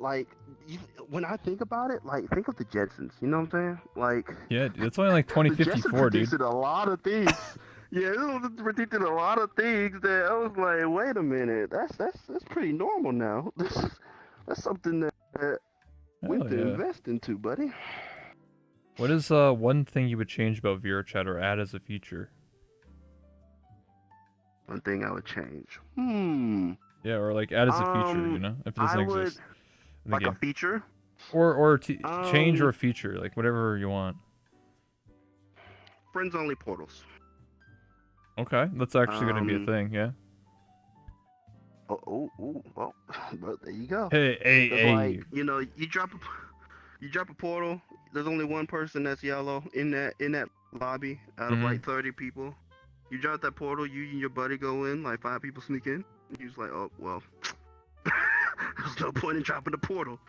you, when I think about it, like think of the Jetsons. You know what I'm saying? Like Yeah, dude, it's only like the Jetsons 2054, dude. predicted a lot of things. Yeah, it predicted a lot of things that I was like, wait a minute, that's pretty normal now. That's something that we Hell have to yeah. invest into, buddy. What is one thing you would change about VRChat or add as a feature? One thing I would change. Yeah, or like add as a feature, Um, if it I doesn't would exist in the like a game. feature. Or change or Um, a feature, like whatever you want. friends only portals. Okay, that's actually going to be a Um, thing, yeah. well, well, there you go. Hey, hey, Cause hey. like you drop a portal. There's only one person that's yellow in that lobby out of Mm-hmm. like 30 people. You drop that portal. You and your buddy go in. Like 5 people sneak in. You're just like, oh well. There's no point in dropping the portal.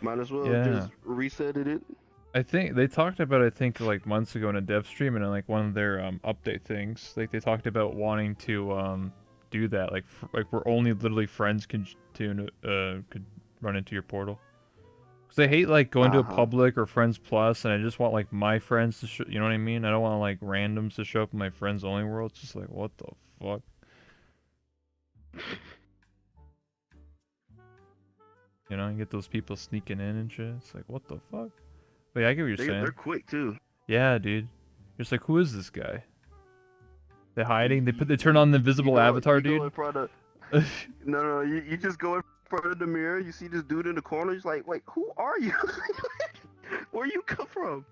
Might as well Yeah. just reset it. I think they talked about like months ago in a dev stream and in like one of their update things. Like they talked about wanting to do that like where only literally friends could run into your portal. Cuz I hate like going to Uh a huh. public or friends plus and I just want like my friends to you know what I mean? I don't want like randoms to show up in my friends only world. It's just like what the fuck? You know, you get those people sneaking in and shit. It's like what the fuck? But yeah, I get what you're They're saying. quick too. Yeah, dude. You're just like who is this guy? They're You, hiding. you, They turn on the you invisible go avatar, you go dude. in front of no, you just go in front of the mirror. You see this dude in the corner. He's like, wait, who are you? Where you come from?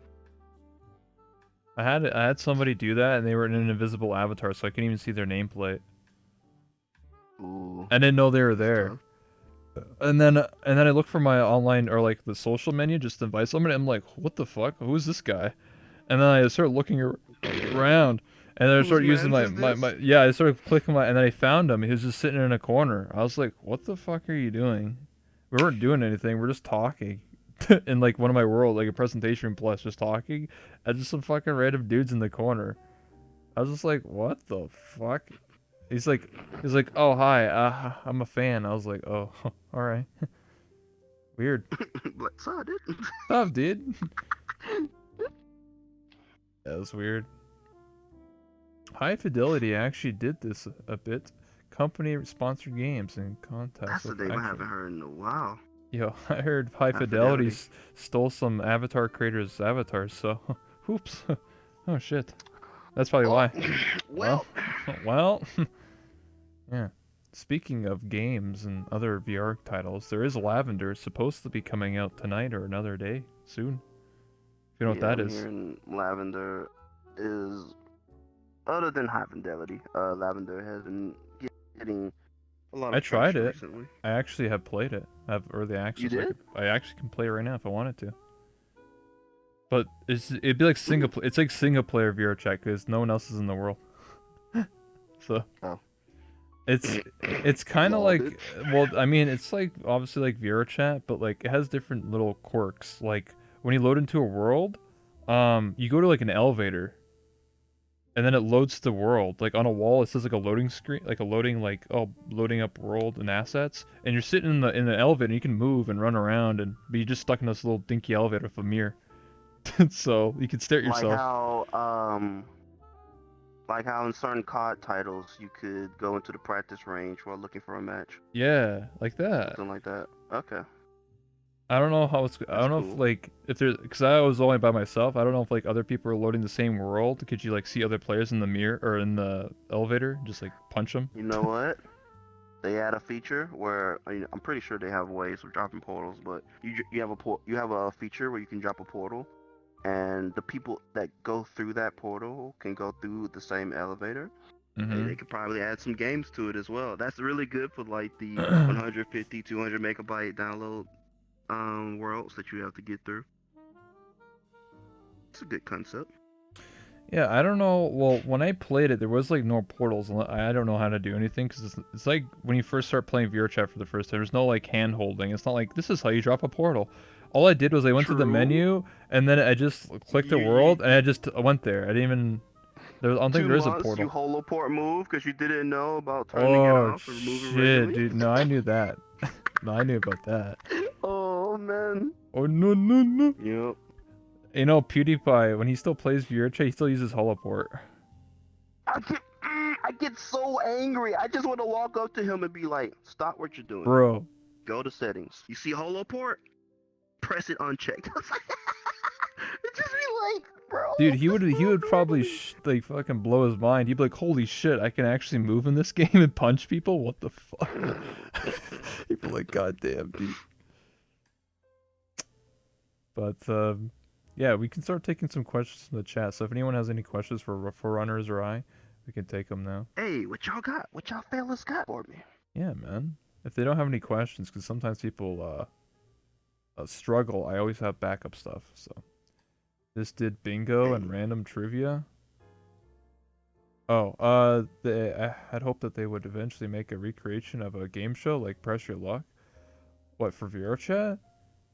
I had somebody do that, and they were in an invisible avatar, so I couldn't even see their nameplate. Ooh, I didn't know they were that's there. tough. And then I looked for my online or like the social menu just to invite somebody. I'm like, what the fuck? Who's this guy? And then I started looking around, and then I Whose started using man's is this? my yeah. I started clicking and then I found him. He was just sitting in a corner. I was like, what the fuck are you doing? We weren't doing anything. We're just talking. In like one of my world, like a presentation plus, just talking, and just some fucking random dudes in the corner. I was just like, what the fuck? He's like, oh hi, I'm a fan. I was like, oh, all right, weird. Like, son, dude. Tough, dude. That was weird. High Fidelity actually did this a bit. Company sponsored games and contests That's the with name I actual. haven't heard in a while. Yo, I heard High High Fidelity Fidelity. stole some avatar creators' avatars. So, oops. Oh shit. That's probably Oh, why. Well, well, well. Yeah. Speaking of games and other VR titles, there is Lavender supposed to be coming out tonight or another day soon. If you know what yeah, that I'm is. hearing Lavender is other than High Fidelity. Lavender has been getting a lot I of tried traction it. recently. I actually have played it. I have early You access. did? I actually can play it right now if I wanted to. But it'd be like Hmm. it's like single player VR chat because no one else is in the world. So Oh. it's it's kind of Lol, dude. like well, I mean, it's like obviously like VR chat, but like it has different little quirks. Like when you load into a world, you go to like an elevator, and then it loads the world. Like on a wall, it says like a loading screen, like a loading like oh loading up world and assets. And you're sitting in the elevator, and you can move and run around, and but you're just stuck in this little dinky elevator with a mirror, so you can stare at Like yourself. how like how in certain COD titles you could go into the practice range while looking for a match. Yeah, like that. Something like that. Okay. I don't know how it's. I That's don't know if cool. like if there's because I was only by myself. I don't know if like other people are loading the same world. Could you like see other players in the mirror or in the elevator? Just like punch them. You know what? They add a feature where I mean, I'm pretty sure they have ways of dropping portals, but you have a feature where you can drop a portal, and the people that go through that portal can go through the same elevator. Hey, Mm-hmm. they could probably add some games to it as well. That's really good for like the 150, 200 megabyte download worlds that you have to get through. It's a good concept. Yeah, I don't know. Well, when I played it, there was like no portals. And I don't know how to do anything because it's like when you first start playing VRChat for the first time. There's no like hand holding. It's not like this is how you drop a portal. All I did was I went to the True. menu and then I just clicked a You world and I just went there. I didn't even. I don't think two there is a months you portal. holoport move because you didn't know about turning it Oh off or moving shit, regularly. dude! No, I knew that. No, I knew about that. Oh man. Oh no no no! Yep. You know, PewDiePie when he still plays VRChat, he still uses Holoport. I get so angry. I just want to walk up to him and be like, "Stop what you're doing. Bro, Go to settings. You see holoport? Press it unchecked." It just be like, bro, dude, he would it's he not would probably normal. like fucking blow his mind. He'd be like, "Holy shit, I can actually move in this game and punch people? What the fuck?" He'd be like, "God damn, dude." But yeah, we can start taking some questions in the chat. So if anyone has any questions for runners or I, we can take them now. Hey, what y'all got? What y'all fellas got for me? Yeah, man. If they don't have any questions, because sometimes people struggle, I always have backup stuff. So this did bingo and Hey, random trivia. Oh, I had hoped that they would eventually make a recreation of a game show like Press Your Luck. What, for VRChat?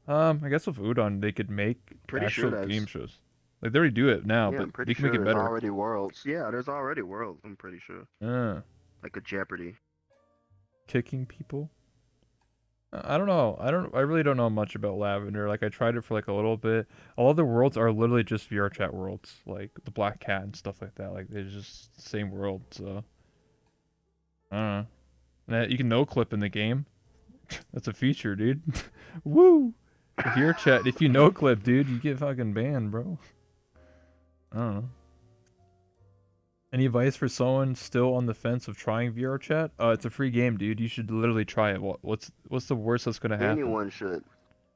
I guess with Udon they could make pretty sure actual game that's shows. Like they already do it now, yeah. but I'm pretty they can make sure it there's better. already worlds. Yeah, there's already worlds. I'm pretty sure, Yeah, like a Jeopardy. kicking people. I don't know. I really don't know much about Lavender. Like I tried it for like a little bit. All of the worlds are literally just VRChat worlds, like the Black Cat and stuff like that. Like they're just the same world. So I don't know. And you can no clip in the game. That's a feature, dude. Woo! If you no clip, dude, you get fucking banned, bro. I don't know. Any advice for someone still on the fence of trying VR chat? It's a free game, dude. You should literally try it. What's the worst that's gonna happen? Anyone should.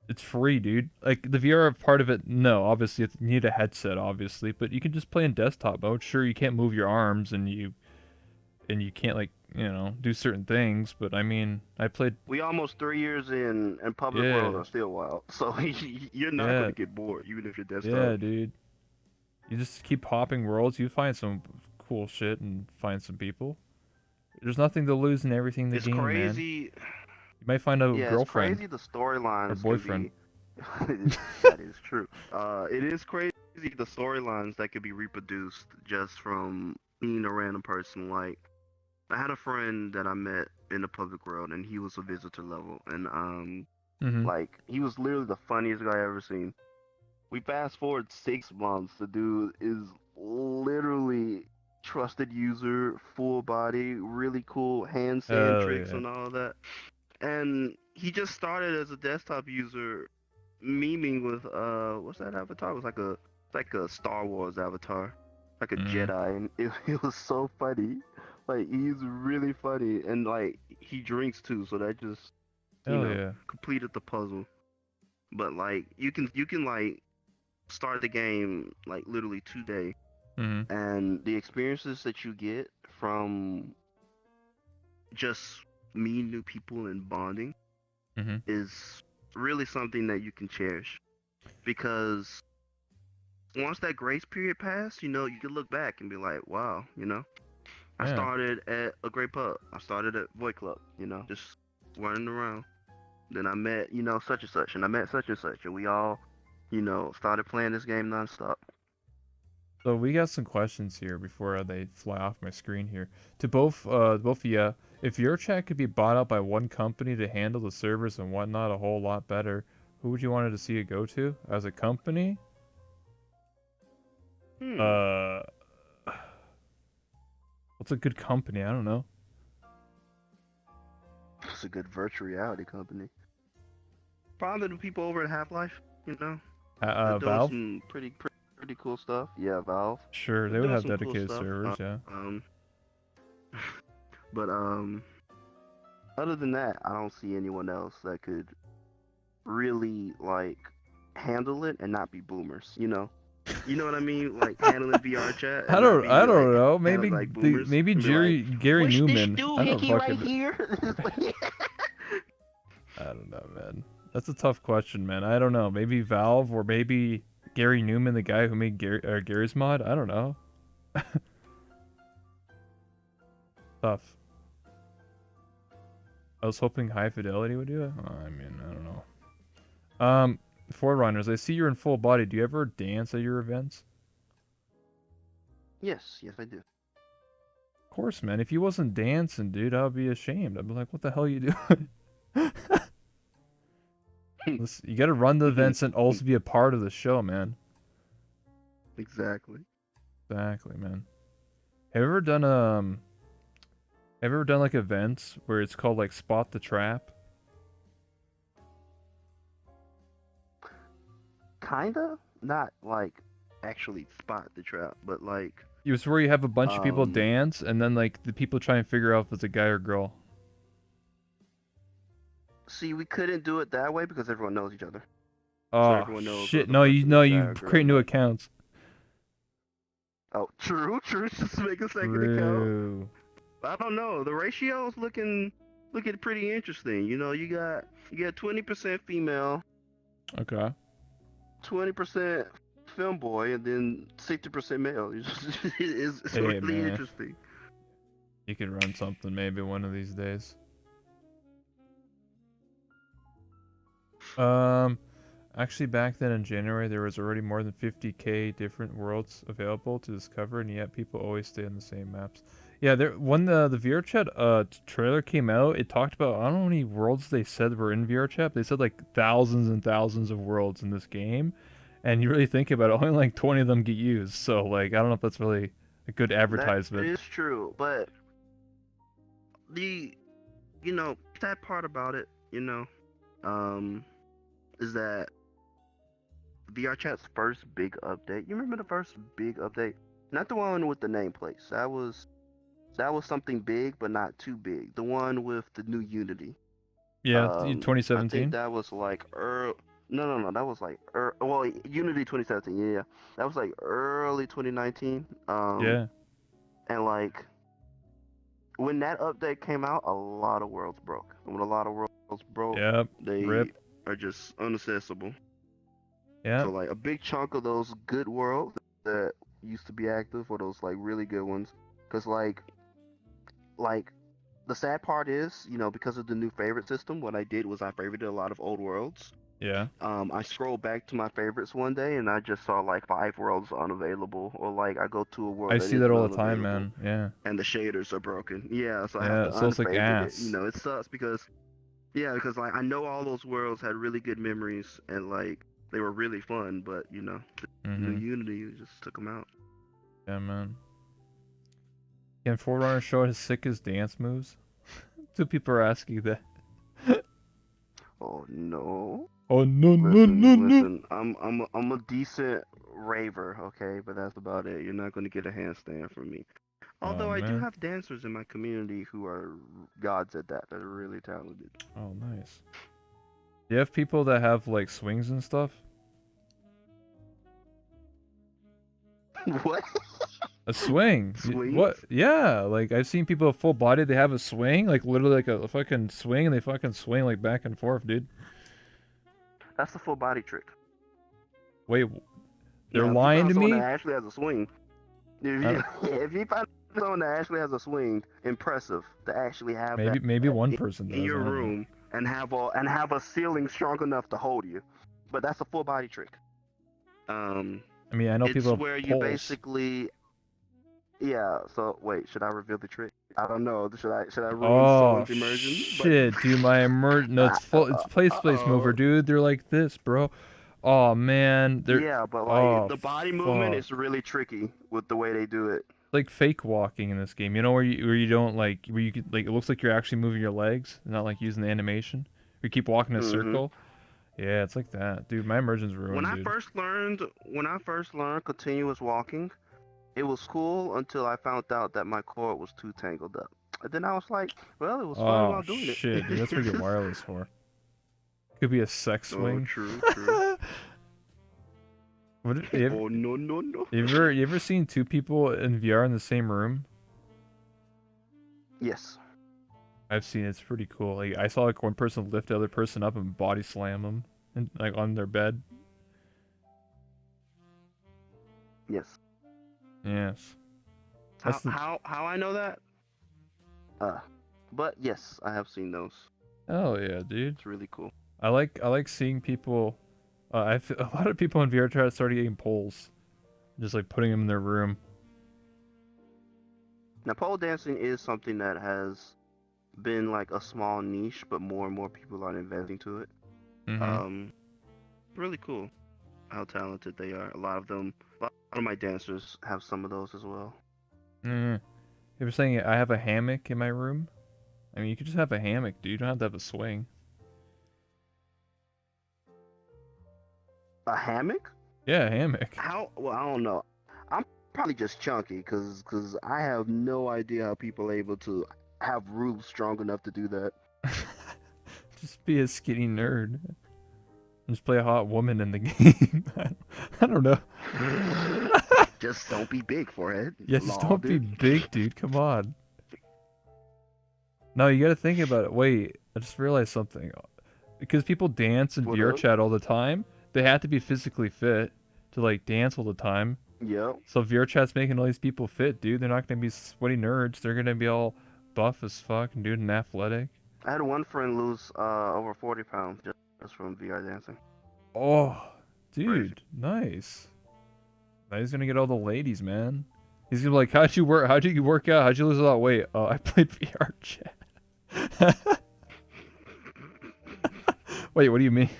It's free, dude. Like the VR part of it, no, obviously you need a headset, obviously, but you can just play in desktop mode. Sure, you can't move your arms and you can't like do certain things, but I mean, I played. We almost 3 years in, and public worlds Yeah, are still wild. So you're not yeah, gonna get bored, even if you're desktop. yeah, dude. You just keep hopping worlds. You find some cool shit and find some people. There's nothing to lose and everything to It's gain, man. crazy. You might find a Yeah, it's girlfriend crazy. The or storylines can boyfriend. be. That is true. It is crazy the storylines that could be reproduced just from being a random person. Like, I had a friend that I met in the public world, and he was a visitor level, and Mm-hmm. like he was literally the funniest guy I ever seen. We fast forward 6 months. The dude is literally trusted user, full body, really cool handstand Hell tricks yeah. and all that. And he just started as a desktop user, memeing with what's that avatar? It was like a Star Wars avatar, like a Mm-hmm. Jedi, and it was so funny. Like he's really funny, and like he drinks too, so that just Hell yeah. completed the puzzle. But like you can like start the game like literally today, Mm-hmm. and the experiences that you get from just meeting new people and bonding Mm-hmm. is really something that you can cherish, because once that grace period passed, you can look back and be like, wow, I Yeah. started at a great pub. I started at Boy Club, just running around. Then I met, such and such, and I met such and such, and we all, started playing this game nonstop. So we got some questions here before they fly off my screen here. To both of you, if your chat could be bought out by one company to handle the servers and whatnot a whole lot better, who would you want to see it go to? As a company? Hmm, Uh, what's a good company? I don't know. it's a good virtual reality company. Probably the people over at Half Life, they're doing Valve? some pretty cool stuff. Yeah, Valve. Sure, They're they would doing have some cool dedicated stuff. servers, yeah. Um, but other than that, I don't see anyone else that could really like handle it and not be boomers. You know what I mean? Like handling VR chat and not I be like don't know. handling like boomers and be like, Gary "What's this Newman. I don't doohickey right fucking here?" I don't know, man. That's a tough question, man. I don't know. Maybe Valve or maybe Gary Newman, the guy who made Gary's mod. I don't know. Tough. I was hoping High Fidelity would do it. I mean, I don't know. 4Runnerz, I see you're in full body. Do you ever dance at your events? Yes, I do. Of course, man. If you wasn't dancing, dude, I would be ashamed. I'd be like, what the hell are you doing? Listen, you gotta run the events and also be a part of the show, man. Exactly. Exactly, man. Have you ever done like events where it's called like Spot the Trap? Kinda, not like actually spot the trap, but like It's where you have a bunch of people um dance and then like the people try and figure out if it's a guy or girl. see, we couldn't do it that way because everyone knows each other. So Oh everyone knows shit! the No, person is a guy you or girl. create new accounts. Oh, true. Just make a second account. True. I don't know. The ratio is looking pretty interesting. You got 20% female, Okay. 20% femboy, and then 60% male. It's Hey really man, interesting. you could run something maybe one of these days. Um, Actually, back then in January, there was already more than 50k different worlds available to discover, and yet people always stay on the same maps. Yeah, there when the VRChat trailer came out, it talked about I don't know how many worlds they said were in VRChat. They said like thousands and thousands of worlds in this game, and you really think about it, only like 20 of them get used. So like I don't know if that's really a good That advertisement. is true, but the sad part about it, um, is that VRChat's first big update. You remember the first big update? Not the one with the nameplates. That was something big, but not too big. The one with the new Unity. Yeah, I think 2017. that was like no, that was like well, Unity 2017. Yeah, that was like early 2019. Yeah. And like when that update came out, a lot of worlds broke. And when a lot of worlds broke, Yep. they Rip. are just unaccessible. So Yep. like a big chunk of those good worlds that used to be active were those like really good ones. Cause like the sad part is, because of the new favorite system, what I did was I favorited a lot of old worlds. Yeah. I scrolled back to my favorites one day and I just saw like 5 worlds unavailable, or like I go to a I world that see that isn't all the time, unavailable man. Yeah. and the shaders are broken. Yeah, so I have Yeah. to So it's like unfavorite it. ass. It sucks because yeah, because like I know all those worlds had really good memories and like they were really fun, but the new Mm-hmm. Unity just took them out. Yeah, man. Can Forerunner show his sickest dance moves? Two people are asking that. Oh no. Oh no no Listen, no no! listen. I'm a decent raver, okay, but that's about it. You're not gonna get a handstand from me. Oh Although I do man. have dancers in my community who are gods at that. That are really talented. Oh nice. Do you have people that have like swings and stuff? What? A swing? Swings? What? Yeah, like I've seen people full body. They have a swing, like literally like a fucking swing, and they fucking swing like back and forth, dude. That's a full body trick. Wait, they're Now, if you lying found to someone that me? actually has a swing, if I you don't, if you find someone that actually has a swing, impressive to actually have that maybe one person in does. I your don't know. room and have a ceiling strong enough to hold you. But that's a full body trick. Um, I mean, I know people it's have where you pulse. basically yeah. So wait, should I reveal the trick? I don't know. Should I ruin Oh someone's immersion? But shit, dude, my no, it's full. It's place mover, oh. dude. They're like this, bro. Oh man, they're. Yeah, but like Oh the body movement fuck. is really tricky with the way they do it. Like fake walking in this game. You know where you don't like where you could like it looks like you're actually moving your legs, not like using the animation. You keep walking in a hmm circle. Yeah, it's like that, dude. My immersion's When ruined, I dude. first learned when I first learned continuous walking, it was cool until I found out that my cord was too tangled up. And then I was like, well, it was fun Oh while doing it. shit, dude. That's what you get wireless for. Could be a sex Oh, swing. true. What, Oh no. you ever seen two people in VR in the same room? Yes. I've seen it. It's pretty cool. Like I saw like one person lift the other person up and body slam them, and like on their bed. Yes. Yes. How That's the. how how I know that? Uh, but yes, I have seen those. Oh yeah, dude. It's really cool. I like seeing people. A lot of people in VR chat started getting polls, just like putting them in their room. Now, pole dancing is something that has been like a small niche, but more and more people are investing to it. Mm-hmm. Um, really cool how talented they are. A lot of my dancers have some of those as well. Mm. If you're saying I have a hammock in my room, I mean you could just have a hammock, dude. You don't have to have a swing. A hammock? Yeah, a hammock. How? Well, I don't know. I'm probably just chunky, cause I have no idea how people are able to have roofs strong enough to do that. Just be a skinny nerd. Just play a hot woman in the game. I don't know. Just don't be big, forehead. Yeah, just Law, don't be dude. big, dude. Come on. No, you gotta think about it. Wait, I just realized something. Because people dance in What VR up? chat all the time, they have to be physically fit to like dance all the time. Yep. So VR chat's making all these people fit, dude. They're not gonna be sweaty nerds. They're gonna be all buff as fuck, dude, and athletic. I had one friend lose over 40 pounds just from VR dancing. Oh, Crazy. dude, nice. Now he's gonna get all the ladies, man. He's gonna be like, how'd you work? How'd you work out? How'd you lose all that weight? Oh, I played VR chat. Wait, what do you mean?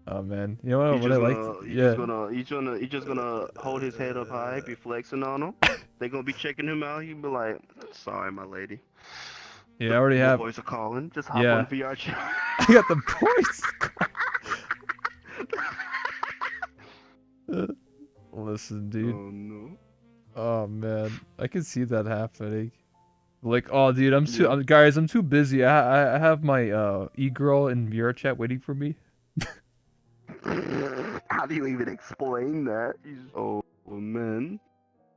Oh man, you know what? He's What I just liked? gonna, he's just Yeah, gonna, he's just gonna hold his head up high, be flexing on them. They gonna be checking him out. He'll be like, "Sorry, my lady. yeah. I The already have. boys are calling. Just hop on Yeah, VR chat." I got the points. Listen, dude. Oh no. Oh man, I can see that happening. Like, oh, dude, I'm too, Yeah. guys, I'm too busy. I have my e-girl in VR chat waiting for me. How do you even explain that? Oh man,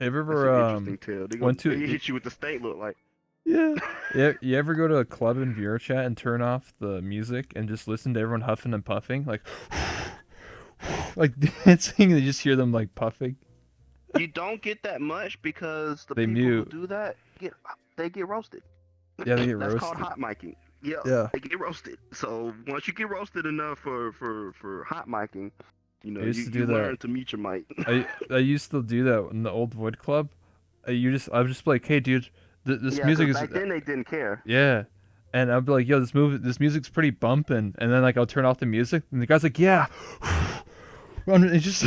Have you that's ever an interesting tale. went They to hit you with the state look like. yeah. Yeah, you ever go to a club in VR chat and turn off the music and just listen to everyone huffing and puffing, like dancing, and you just hear them like puffing. You don't get that much because the They people who mute. do that get roasted. Yeah, they get That's called roasted. hot miking. Yeah, Yeah, they get roasted. So once you get roasted enough for hot miking, I used to you do that. learn to mute your mic. I used to do that in the old Void Club. I was just like, hey, dude, this Yeah, music because is back then they didn't care. yeah. And I'd be like, yo, this music's pretty bumping. And then like I'll turn off the music, and the guy's like, yeah. And it's just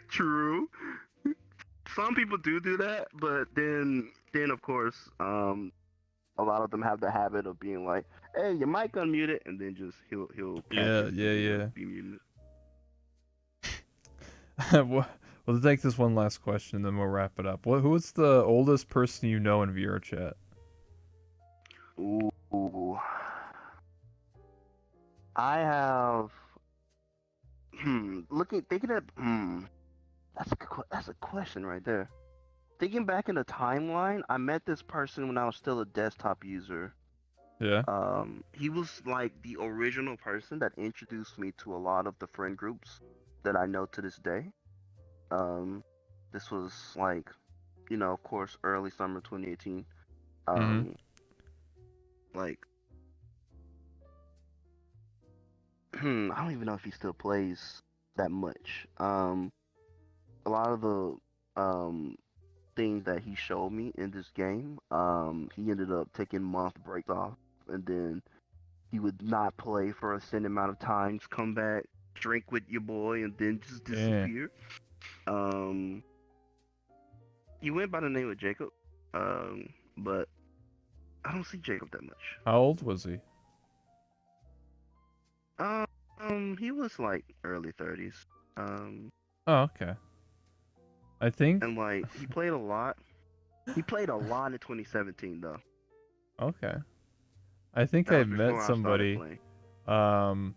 True. Some people do that, but then of course, a lot of them have the habit of being like, "Hey, your mic unmuted," and then just he'll catch yeah, it to yeah, yeah. be muted. Well, let's take this one last question, and then we'll wrap it up. Who's the oldest person you know in VR chat? Ooh, I have thinking of that's a question right there. Thinking back in the timeline, I met this person when I was still a desktop user. Yeah. He was like the original person that introduced me to a lot of the friend groups that I know to this day. Um, this was like, of course, early summer 2018. Mm-hmm. Um, like, I don't even know if he still plays that much. A lot of the things that he showed me in this game, he ended up taking month breaks off, and then he would not play for a certain amount of times, come back, drink with your boy, and then just Yeah. disappear. Um, he went by the name of Jacob, but I don't see Jacob that much. How old was he? He was like early 30s. Um, Oh, okay. I think. and like he played a lot. He played a lot in 2017 though. Okay. I think That I was met before I started somebody playing. um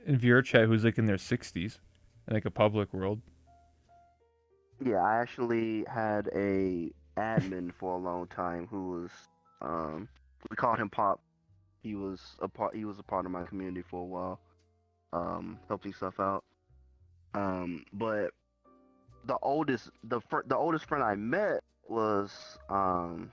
in VR chat who's like in their 60s in like a public world. Yeah, I actually had a admin for a long time who was, um, we called him Pop. He was a part of my community for a while, helping stuff out. But the oldest friend I met was um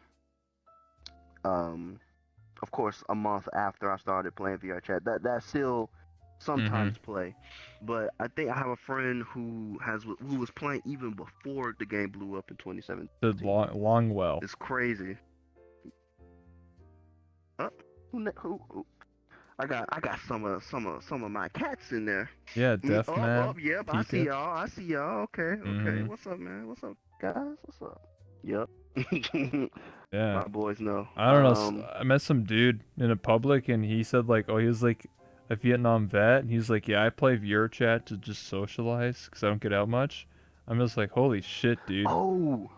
of course a month after I started playing VR chat. That still Mhm. sometimes play, but I think I have a friend who was playing even before the game blew up in The 2017. Longwell. It's crazy. Uh, who? I got some of my cats in there. Yeah, Deaf Oh, Man, yep. I see Pika. y'all. I see y'all. Okay, okay. Mhm. What's up, man? What's up, guys? What's up? Yep. Yeah. My boys know. I don't know. I met some dude in a public, and he said like, oh, he was like a Vietnam vet, and he's like, yeah, I play VR chat to just socialize because I don't get out much. I'm just like, holy shit, dude. Oh,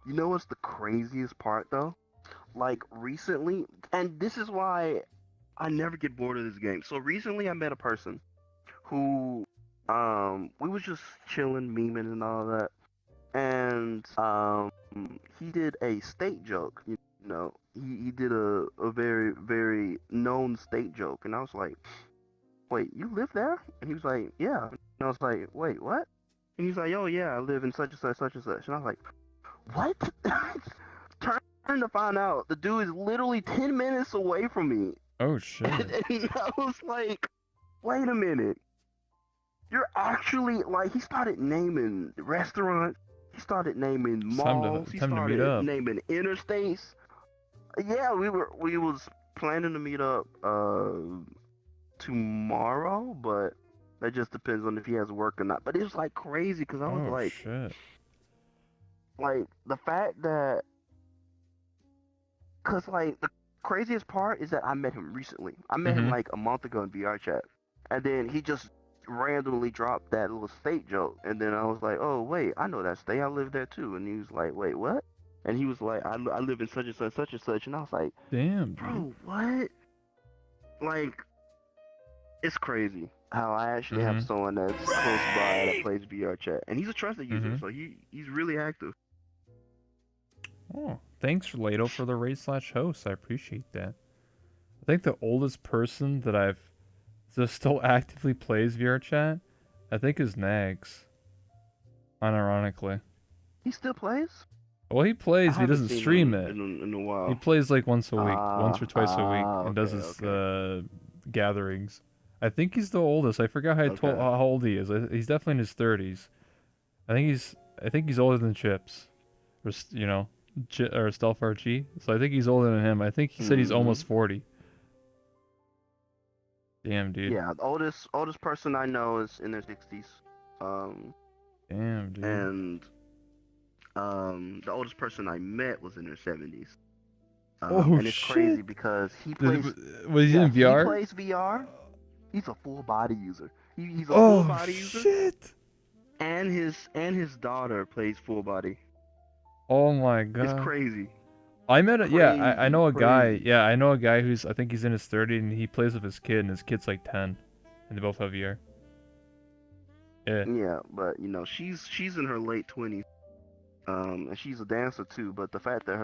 you know what's the craziest part though? Like recently, and this is why I never get bored of this game. So recently, I met a person who, we was just chilling, memeing, and all that, and he did a state joke. You know, he did a very very known state joke, and I was like, wait, you live there? And he was like, yeah. And I was like, wait, what? And he's like, oh yeah, I live in such and such. And I was like, what? Turn to find out, the dude is literally 10 minutes away from me. Oh shit. And I was like, wait a minute. You're actually like, he started naming restaurants, he started naming It's time malls, he to meet started up. naming interstates. Yeah, we was planning to meet up tomorrow, but that just depends on if he has work or not. But it was like crazy because I was Oh shit. like the fact that, cause like the craziest part is that I met him recently. I met him Mhm. like a month ago in VR chat, and then he just randomly dropped that little state joke, and then I was like, oh wait, I know that state. I live there too. And he was like, wait, what? And he was like, I live in such and such, and I was like, Damn, dude. bro, what? Like, it's crazy how I actually have Mhm. someone that's close by that plays VR chat, and he's a trusted user, Mhm. so he's really active. Oh, thanks, Lato, for the raid/host. I appreciate that. I think the oldest person that I've that still actively plays VR chat, I think is Nags. Unironically. He still plays. Well, he I plays, but he haven't doesn't seen stream him it. in a He while. plays like once a week, once or twice a week, and Okay, does his okay, gatherings. I think he's the oldest. I forgot okay. how old he is. He's definitely in his 30s. I think he's older than Chips, or or Stealth RG. So I think he's older than him. I think he said he's Hmm. almost 40. Damn, dude. Yeah, the oldest person I know is in their 60s. Um, Damn, dude. and the oldest person I met was in their 70s. Oh And it's crazy shit. because Was he in he VR? plays VR. He's a full body user. He's a full Oh body user, shit. and his daughter plays full body. Oh my It's god. crazy, I met a yeah, I crazy, know a guy. crazy. Yeah, I know a guy who's I think he's in his 30s and he plays with his kid and his kid's like 10 and they both have VR. Yeah. Yeah, but she's in her late 20s. And she's a dancer too. But the fact that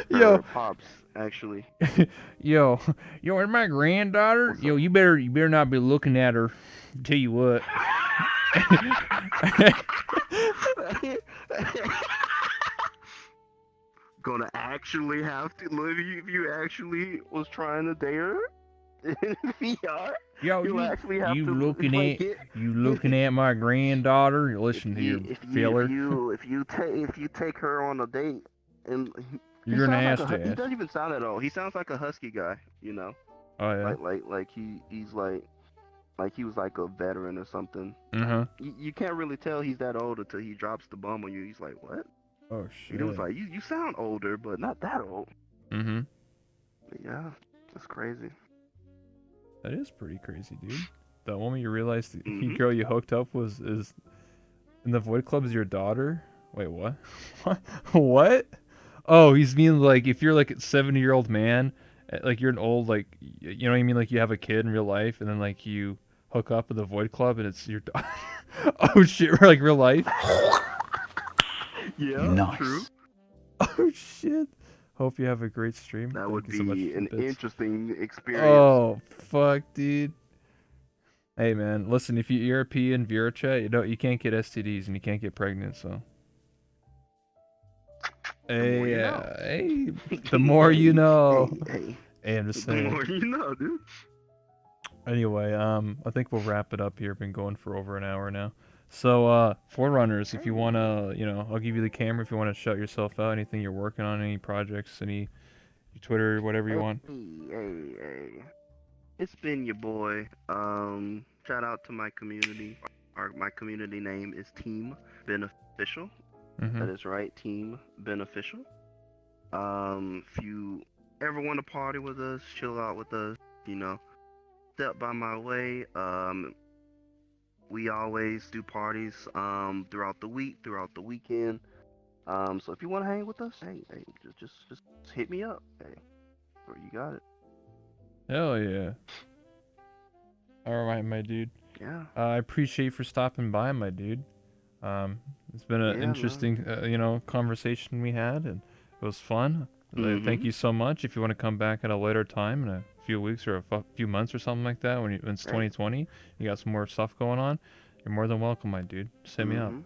Yo, her pops actually. yo, yo, is my granddaughter? What's Yo, up? you better not be looking at her. Tell you what. Gonna actually have to live if you actually was trying to date her in VR. Yo, You'll actually have you to looking like at it. you looking at my granddaughter? You if listen you here, if you if feller. you if you take her on a date, and he You're an sounds like ass he ass. doesn't even sound at all. He sounds like a husky guy, you know, Oh yeah. like he's like he was like a veteran or something. Uh-huh. You can't really tell he's that old until he drops the bomb on you. He's like, what? Oh And it was shit. like, you sound older, but not that old. Mm-hmm. But yeah, that's crazy. That is pretty crazy, dude. The moment you realize the Hmm. girl you hooked up is in the Void Club is your daughter. Wait, what? What? What? Oh, he's mean like if you're like a 70-year-old man, like you're an old like you know what I mean, like you have a kid in real life, and then like you hook up with the Void Club, and it's your daughter. Oh shit, like real life. Yeah, true. Nice. Oh shit. Hope you have a great stream. That Thank would you so much be for the an bits. interesting experience. Oh, fuck, dude. Hey, man, listen, if you're a P in VRChat, you can't get STDs and you can't get pregnant, so. The more Hey, you know. hey, the more you know. Hey. Hey, I'm just The saying. more you know, dude. Anyway, I think we'll wrap it up here. Been going for over an hour now. So, 4Runners, if you Hey. wanna, I'll give you the camera if you wanna shout yourself out. Anything you're working on, any projects, any Twitter, whatever you Hey, want. hey. It's been your boy. Shout out to my community. My community name is Team Beneficial. Mm-hmm. That is right, Team Beneficial. If you ever want to party with us, chill out with us, you know, step by my way. We always do parties throughout the week, throughout the weekend. So if you want to hang with us, hey, just hit me up. Hey, bro, you got it. Hell yeah. All right, my dude. Yeah, I appreciate you for stopping by, my dude. It's been an yeah, man. interesting, conversation we had, and it was fun. Thank Mhm. you so much. If you want to come back at a later time in a few weeks or a few months or something like that, when it's Hey. 2020, you got some more stuff going on, you're more than welcome, my dude. Just hit me up. Mhm.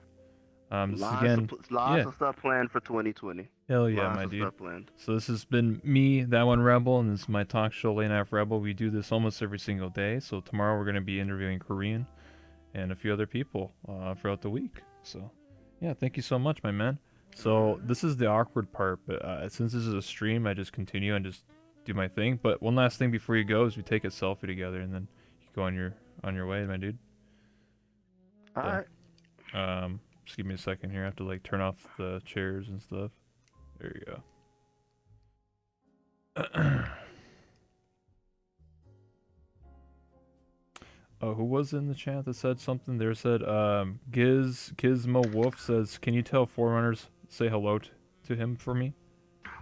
This is Lots of again, lots yeah, of stuff planned for 2020. hell yeah, Lots my of dude. stuff planned. So this has been me, that one Rebel, and this is my talk show, Late Night Rebel. We do this almost every single day. So tomorrow we're gonna be interviewing Korean and a few other people throughout the week. So, yeah, thank you so much, my man. So Alright. this is the awkward part, but since this is a stream, I just continue and just do my thing. But one last thing before you go is we take a selfie together, and then you go on your way, my dude. So, Alright. just give me a second here. I have to like turn off the chairs and stuff. There you go. Oh, who was in the chat that said something? There said, Gizmo Wolf says, "Can you tell Forerunners say hello to him for me?"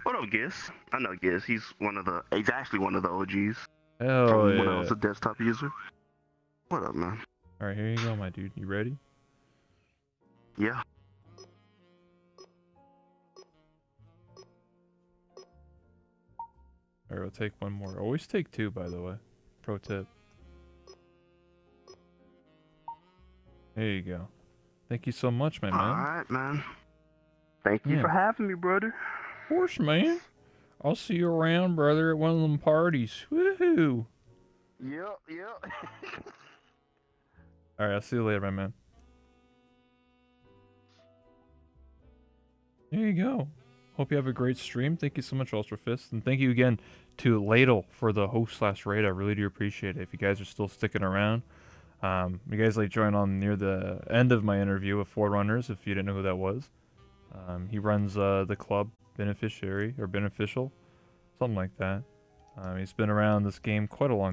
What up, Giz? I know Giz. He's actually one of the OGs Hell from when I yeah! was a desktop user. What up, man? All right, here you go, my dude. You ready? Yeah. All right, we'll take one more. Always take two, by the way. Pro tip. There you go. Thank you so much, my man. Alright, man. Thank you Yeah, for of having me, brother. course, man. I'll see you around, brother, at one of them parties. Woohoo! Yep. All right, I'll see you later, my man. There you go. Hope you have a great stream. Thank you so much, Ultra Fist, and thank you again to Ladle for the host/raid. I really do appreciate it. If you guys are still sticking around, you guys like join on near the end of my interview with 4Runners. If you didn't know who that was, he runs the club beneficiary or beneficial, something like that. He's been around this game quite a long